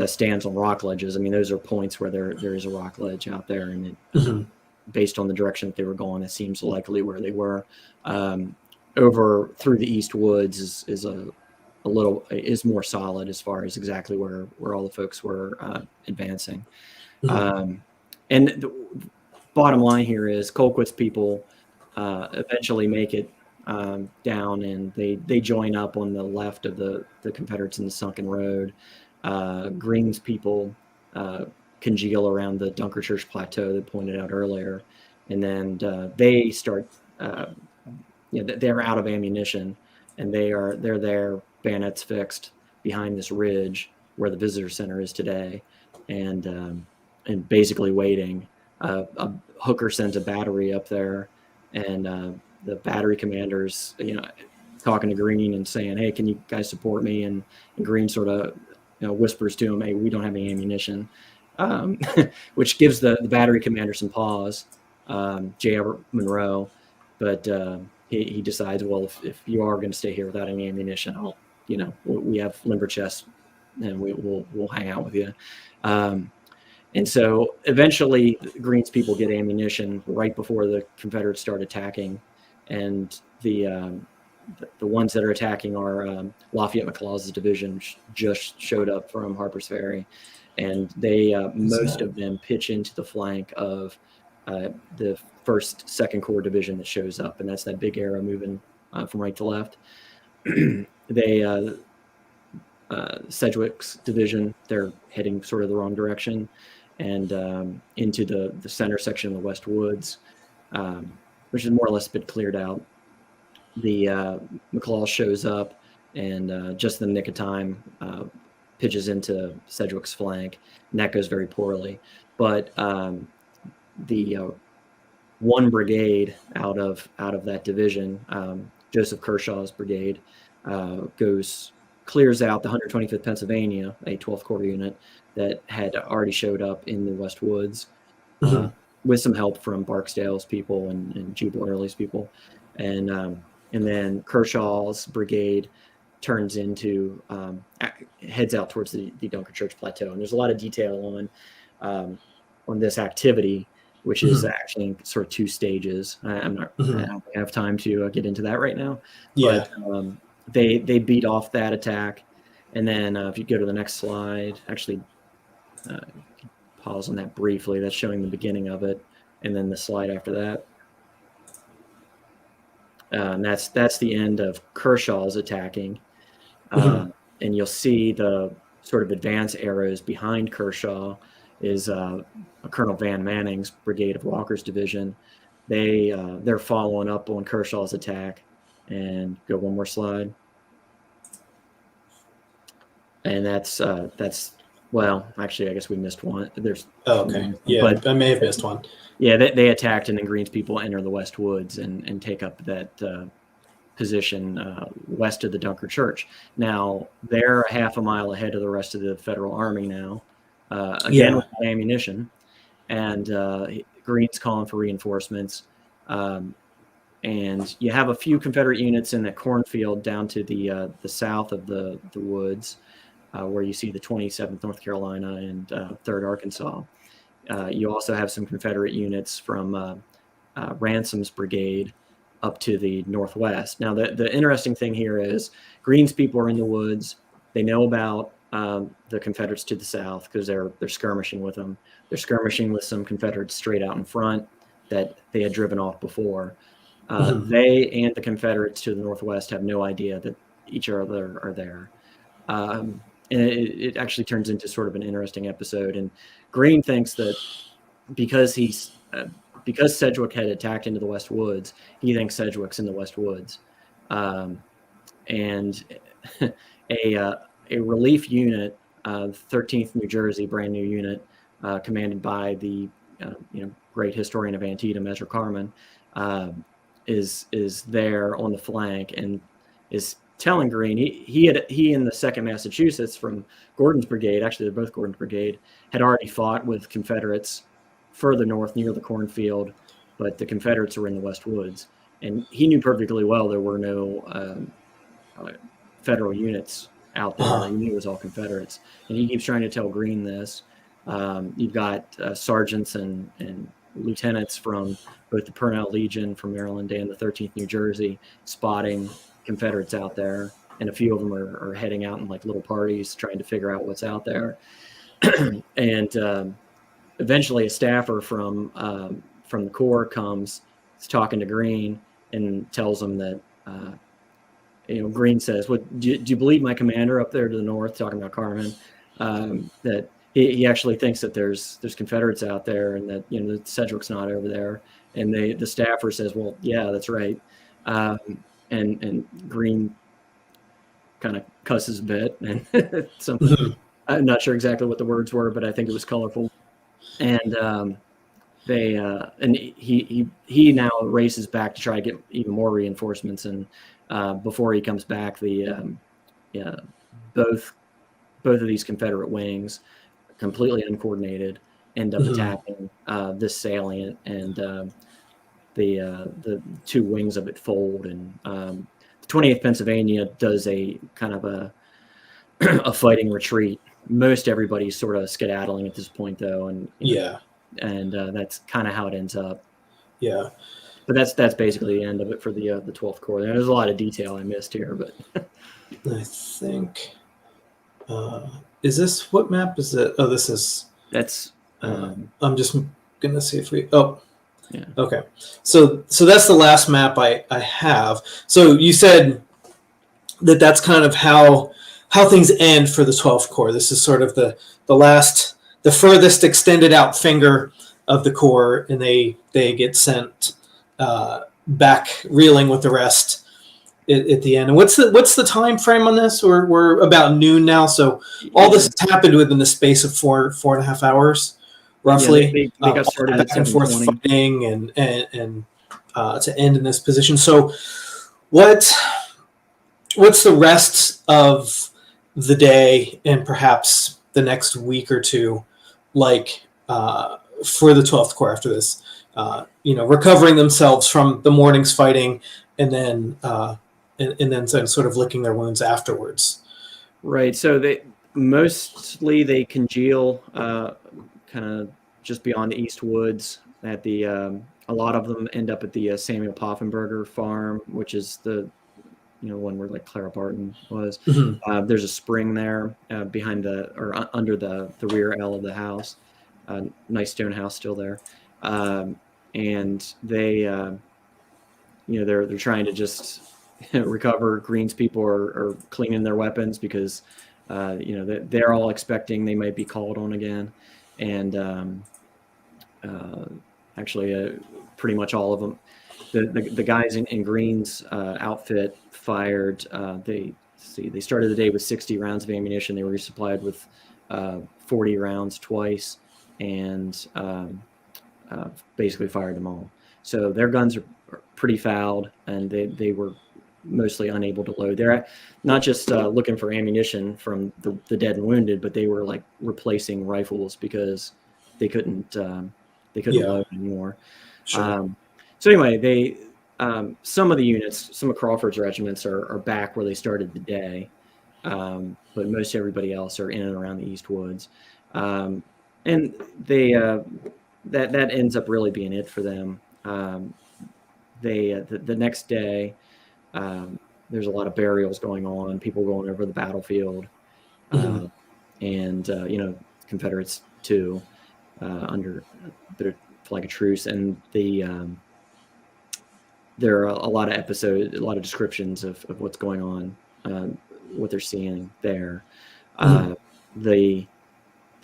stands on rock ledges. I mean, those are points where there is a rock ledge out there, and based on the direction that they were going, it seems likely where they were. Over through the east woods is more solid as far as exactly where all the folks were advancing. And the bottom line here is Colquitt's people eventually make it down, and they join up on the left of the Confederates in the Sunken Road. Greene's people congeal around the Dunkerchurch Plateau that pointed out earlier, and then they start. They're out of ammunition, and they're there, bayonets fixed behind this ridge where the visitor center is today, and basically waiting. Hooker sends a battery up there, and the battery commanders, talking to Greene and saying, "Hey, can you guys support me?" And Greene sort of whispers to him, "Hey, we don't have any ammunition," which gives the battery commander some pause, J. Albert Monroe, but he decides, well, if you are going to stay here without any ammunition, we have limber chests, and we'll hang out with you. And so eventually Greene's people get ammunition right before the Confederates start attacking, and the ones that are attacking are Lafayette McLaws's division, which just showed up from Harper's Ferry, and they most of them pitch into the flank of the 1st, 2nd Corps division that shows up, and that's that big arrow moving from right to left. They Sedgwick's division, they're heading sort of the wrong direction, and into the center section of the West Woods, which has more or less been cleared out. The McLaws shows up, and just in the nick of time pitches into Sedgwick's flank, and that goes very poorly. But the one brigade out of that division, Joseph Kershaw's brigade, clears out the 125th Pennsylvania, a 12th Corps unit that had already showed up in the West Woods, with some help from Barksdale's people and Jubal Early's people, and then Kershaw's brigade turns into heads out towards the Dunkerchurch Plateau, and there's a lot of detail on this activity, which is actually in sort of 2 stages. I don't have time to get into that right now. Yeah. But they beat off that attack, and then if you go to the next slide, actually pause on that briefly. That's showing the beginning of it, and then the slide after that. And that's the end of Kershaw's attacking, and you'll see the sort of advance arrows behind Kershaw is Colonel Van Manning's brigade of Walker's division. They're following up on Kershaw's attack, and go one more slide. And that's well, actually, I guess we missed one. There's okay, yeah, but I may have missed one. Yeah, they attacked, and then Greene's people enter the West Woods and take up that position west of the Dunkerchurch. Now they're half a mile ahead of the rest of the Federal Army now, again with ammunition, and Greene's calling for reinforcements. and you have a few Confederate units in that cornfield down to the south of the woods, where you see the 27th North Carolina and 3rd Arkansas. You also have some Confederate units from Ransom's brigade up to the northwest. Now, the interesting thing here is Greene's people are in the woods. They know about the Confederates to the south because they're skirmishing with them. They're skirmishing with some Confederates straight out in front that they had driven off before. They and the Confederates to the northwest have no idea that each other are there. And it actually turns into sort of an interesting episode. And Greene thinks that because Sedgwick had attacked into the West Woods, he thinks Sedgwick's in the West Woods. And a relief unit, 13th New Jersey, brand new unit, commanded by the great historian of Antietam, Ezra Carman, is there on the flank and is telling Greene he and the 2nd Massachusetts from Gordon's brigade, actually they're both Gordon's brigade, had already fought with Confederates further north near the cornfield, but the Confederates were in the West Woods, and he knew perfectly well there were no Federal units out there. He knew it was all Confederates, and he keeps trying to tell Greene this. You've got sergeants and lieutenants from both the Purnell Legion from Maryland and the 13th New Jersey spotting Confederates out there, and a few of them are heading out in like little parties trying to figure out what's out there. And eventually a staffer from the Corps comes, is talking to Greene, and tells him that Greene says, "What do you believe my commander up there to the north?" Talking about Carman, that he actually thinks that there's Confederates out there, and that that Sedgwick's not over there. And the staffer says, "Well, yeah, that's right." And Greene kind of cusses a bit, and something. I'm not sure exactly what the words were, but I think it was colorful. And he now races back to try to get even more reinforcements. And before he comes back, both of these Confederate wings, completely uncoordinated, end up attacking this salient, and the two wings of it fold. And the 28th Pennsylvania does a kind of a fighting retreat. Most everybody's sort of skedaddling at this point, though, and that's kind of how it ends up. Yeah, but that's basically the end of it for the 12th Corps. There's a lot of detail I missed here, but I think is this, what map is it? Oh, that's I'm just gonna see if we. Oh, yeah. Okay, so that's the last map I have. So you said that's kind of how things end for the 12th Corps. This is sort of the furthest extended out finger of the Corps, and they get sent back reeling with the rest at the end. And what's the time frame on this? We're about noon now, so all this has happened within the space of 4.5 hours, roughly. Yeah, they got started at 7:20. Fighting and to end in this position. So what's the rest of the day and perhaps the next week or two like for the 12th Corps after this? Recovering themselves from the morning's fighting, and then sort of licking their wounds afterwards. Right. So they congeal kind of just beyond the East Woods at the a lot of them end up at the Samuel Poffenberger farm, which is the one where like Clara Barton was. Mm-hmm. There's a spring there behind under the rear L of the house. Nice stone house still there. And they they're trying to just recover. Greene's people are cleaning their weapons because they're all expecting they might be called on again. And actually pretty much all of them, the guys in Greene's outfit fired. They started the day with 60 rounds of ammunition. They were resupplied with 40 rounds twice, and basically fired them all. So their guns are pretty fouled, and they were mostly unable to load. They're not just looking for ammunition from the dead and wounded, but they were like replacing rifles because they couldn't load anymore. Sure. So anyway, they some of the units, some of Crawford's regiments are back where they started the day, but most everybody else are in and around the East Woods, and they that ends up really being it for them. The next day, there's a lot of burials going on, people going over the battlefield, and Confederates too, under a bit of flag of truce, and there are a lot of episodes, a lot of descriptions of what's going on, what they're seeing there. The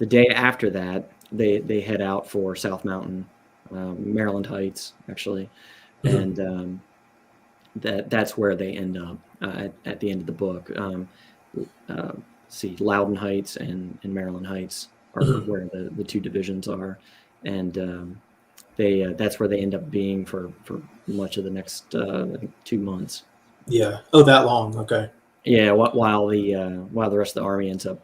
day after that, they head out for South Mountain, Maryland Heights, actually, and that's where they end up at the end of the book. Loudon Heights and Maryland Heights are where the two divisions are, and that's where they end up being for much of the next I think 2 months. Yeah. Oh, that long. Okay. Yeah. While the rest of the army ends up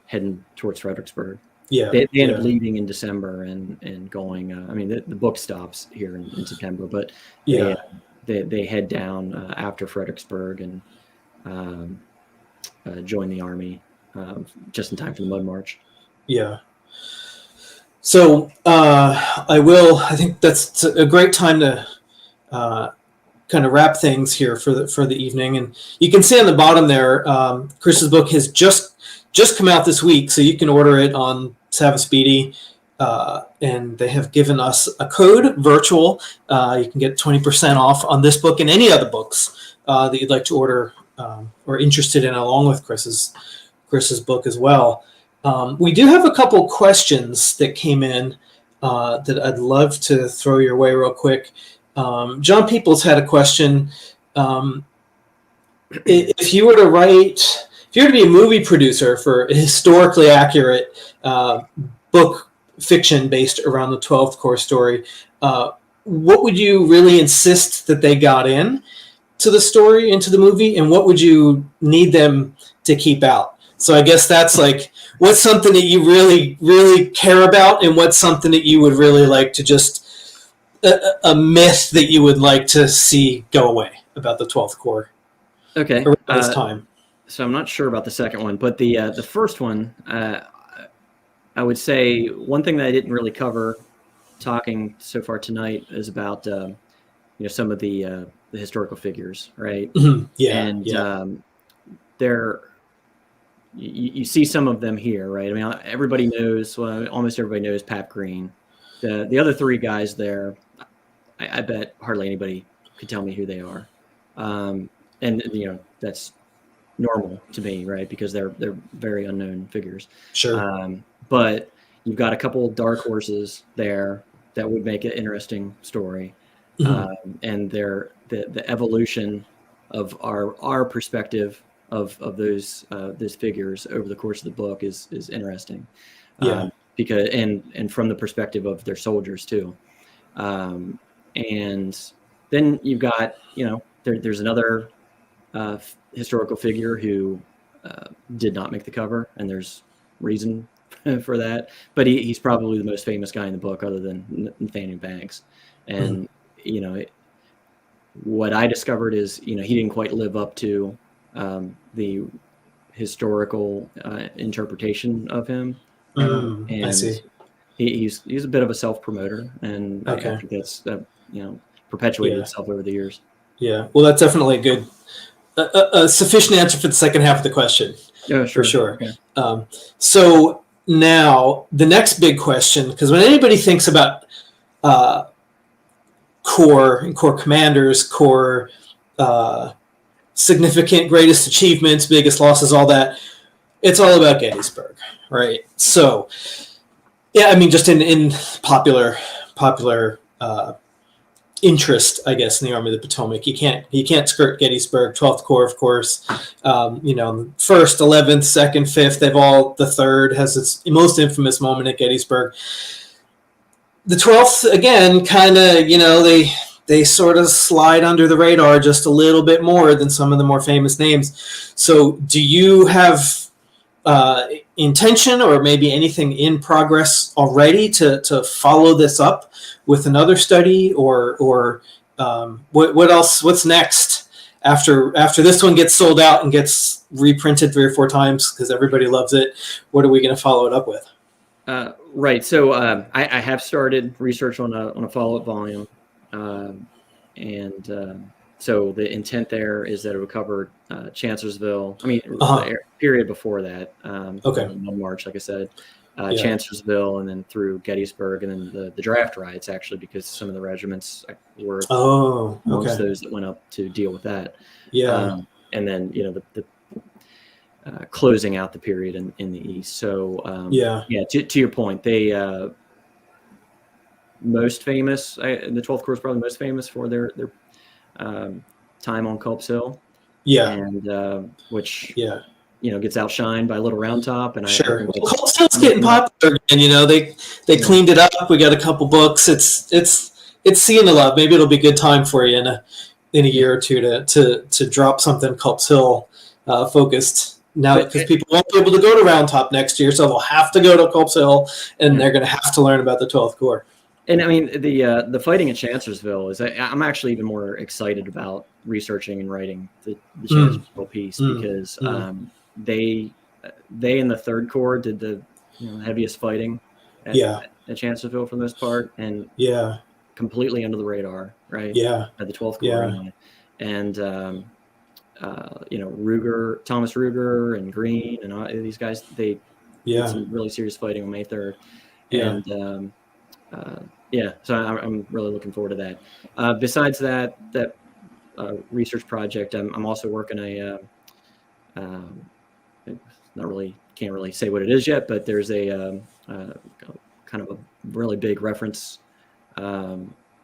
heading towards Fredericksburg. Yeah. They end up leaving in December and going. I mean, the book stops here in September, but they head down after Fredericksburg and join the army just in time for the Mud March. Yeah. So I think that's a great time to kind of wrap things here for the evening. And you can see on the bottom there, Chris's book has just come out this week, so you can order it on Seavas Beattie, and they have given us a code, virtual. You can get 20% off on this book and any other books that you'd like to order or interested in, along with Chris's book as well. We do have a couple questions that came in that I'd love to throw your way real quick. John Peoples had a question. If you were to be a movie producer for a historically accurate book fiction based around the 12th Corps story, what would you really insist that they got in to the story, into the movie, and what would you need them to keep out? So I guess that's like, what's something that you really, really care about, and what's something that you would really like to just a myth that you would like to see go away about the 12th Corps? Okay. Around this time. So I'm not sure about the second one, but the first one, I would say one thing that I didn't really cover talking so far tonight is about some of the historical figures, right? You see some of them here, right? I mean, everybody knows, almost everybody knows Pat Green. The other three guys there, I bet hardly anybody could tell me who they are, and that's normal to me, right? Because they're very unknown figures. Sure. But you've got a couple of dark horses there that would make an interesting story, and the evolution of our perspective of those figures over the course of the book is interesting. Because and from the perspective of their soldiers too. And then you've got, there's another historical figure who did not make the cover, and there's reason for that. But he's probably the most famous guy in the book, other than Nathaniel Banks. And what I discovered is, he didn't quite live up to the historical interpretation of him. And I see. He's a bit of a self-promoter, and I think that's perpetuated itself over the years. Yeah, well, that's definitely a sufficient answer for the second half of the question. Yeah, sure. For sure. Okay. So now the next big question, because when anybody thinks about Corps and Corps commanders, Corps significant greatest achievements, biggest losses, all that, it's all about Gettysburg, right? So, yeah, I mean, just in popular interest, I guess, in the Army of the Potomac, you can't skirt Gettysburg. 12th Corps, of course, 1st, 11th, 2nd, 5th, the 3rd has its most infamous moment at Gettysburg. The 12th, again, kind of, they sort of slide under the radar just a little bit more than some of the more famous names. So do you have intention or maybe anything in progress already to follow this up with another study or what else? What's next after this one gets sold out and gets reprinted 3 or 4 times because everybody loves it? What are we going to follow it up with? Right. So I have started research on a follow-up volume, so the intent there is that it would cover Chancellorsville. I mean, the period before that. Okay. 1 March, like I said, Yeah. Chancellorsville, and then through Gettysburg, and then the draft riots, actually, because some of the regiments were amongst those that went up to deal with that. Yeah. And then the closing out the period in the East. So to your point, they most famous. The 12th Corps is probably most famous for their time on Culp's Hill. Yeah. And which gets outshined by Little Round Top. And sure, Culp's Hill's getting popular again. They cleaned it up. We got a couple books. It's seeing a lot. Maybe it'll be a good time for you in a year or two to drop something Culp's Hill focused. Now, because people won't be able to go to Round Top next year, so they'll have to go to Culp's Hill, and they're going to have to learn about the 12th Corps. And I mean, the fighting at Chancellorsville is I'm actually even more excited about researching and writing the Chancellorsville piece because they in the 3rd Corps did the heaviest fighting at Chancellorsville for the most part, and completely under the radar, right? Yeah, at the 12th Corps anyway. And Thomas Ruger and Green and all these guys, they did some really serious fighting on May 3rd. And so I'm really looking forward to that. Besides that research project, I'm also working can't really say what it is yet, but there's a kind of a really big reference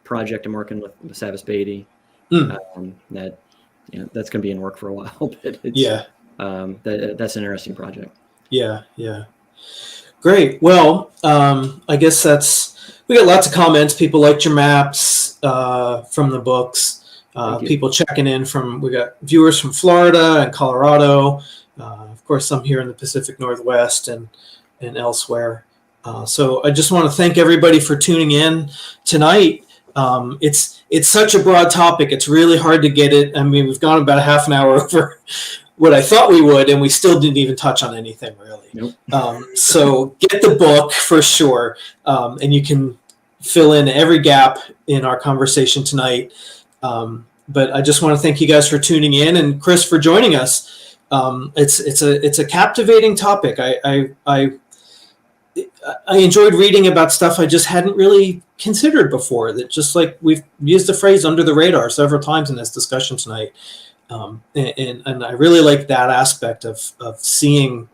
project I'm working with Seavas Beattie. That's going to be in work for a while, but that's an interesting project. Yeah. Great. Well, I guess we got lots of comments. People liked your maps from the books. People checking in we got viewers from Florida and Colorado. Of course, some here in the Pacific Northwest and elsewhere. So I just want to thank everybody for tuning in tonight. It's such a broad topic. It's really hard to get it. I mean, we've gone about a half an hour over what I thought we would, and we still didn't even touch on anything really. Nope. So get the book for sure, and you can fill in every gap in our conversation tonight. But I just want to thank you guys for tuning in, and Chris for joining us. It's a captivating topic. I enjoyed reading about stuff I just hadn't really considered before. That just like we've used the phrase "under the radar" several times in this discussion tonight, and I really like that aspect of seeing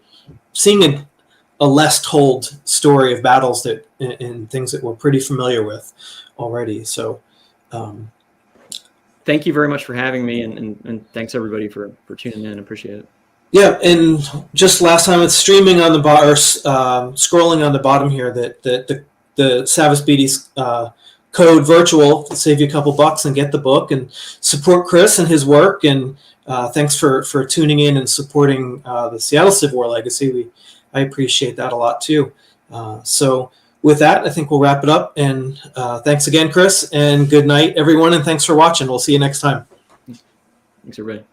a less told story of battles and things that we're pretty familiar with already. So, thank you very much for having me, and thanks everybody for tuning in. I appreciate it. Yeah, and just last time it's streaming on the scrolling on the bottom here that the Seavas Beattie's code virtual will save you a couple bucks and get the book and support Chris and his work. And thanks for tuning in and supporting the Seattle Civil War legacy. I appreciate that a lot too. So with that, I think we'll wrap it up. And thanks again, Chris, and good night, everyone. And thanks for watching. We'll see you next time. Thanks, everybody.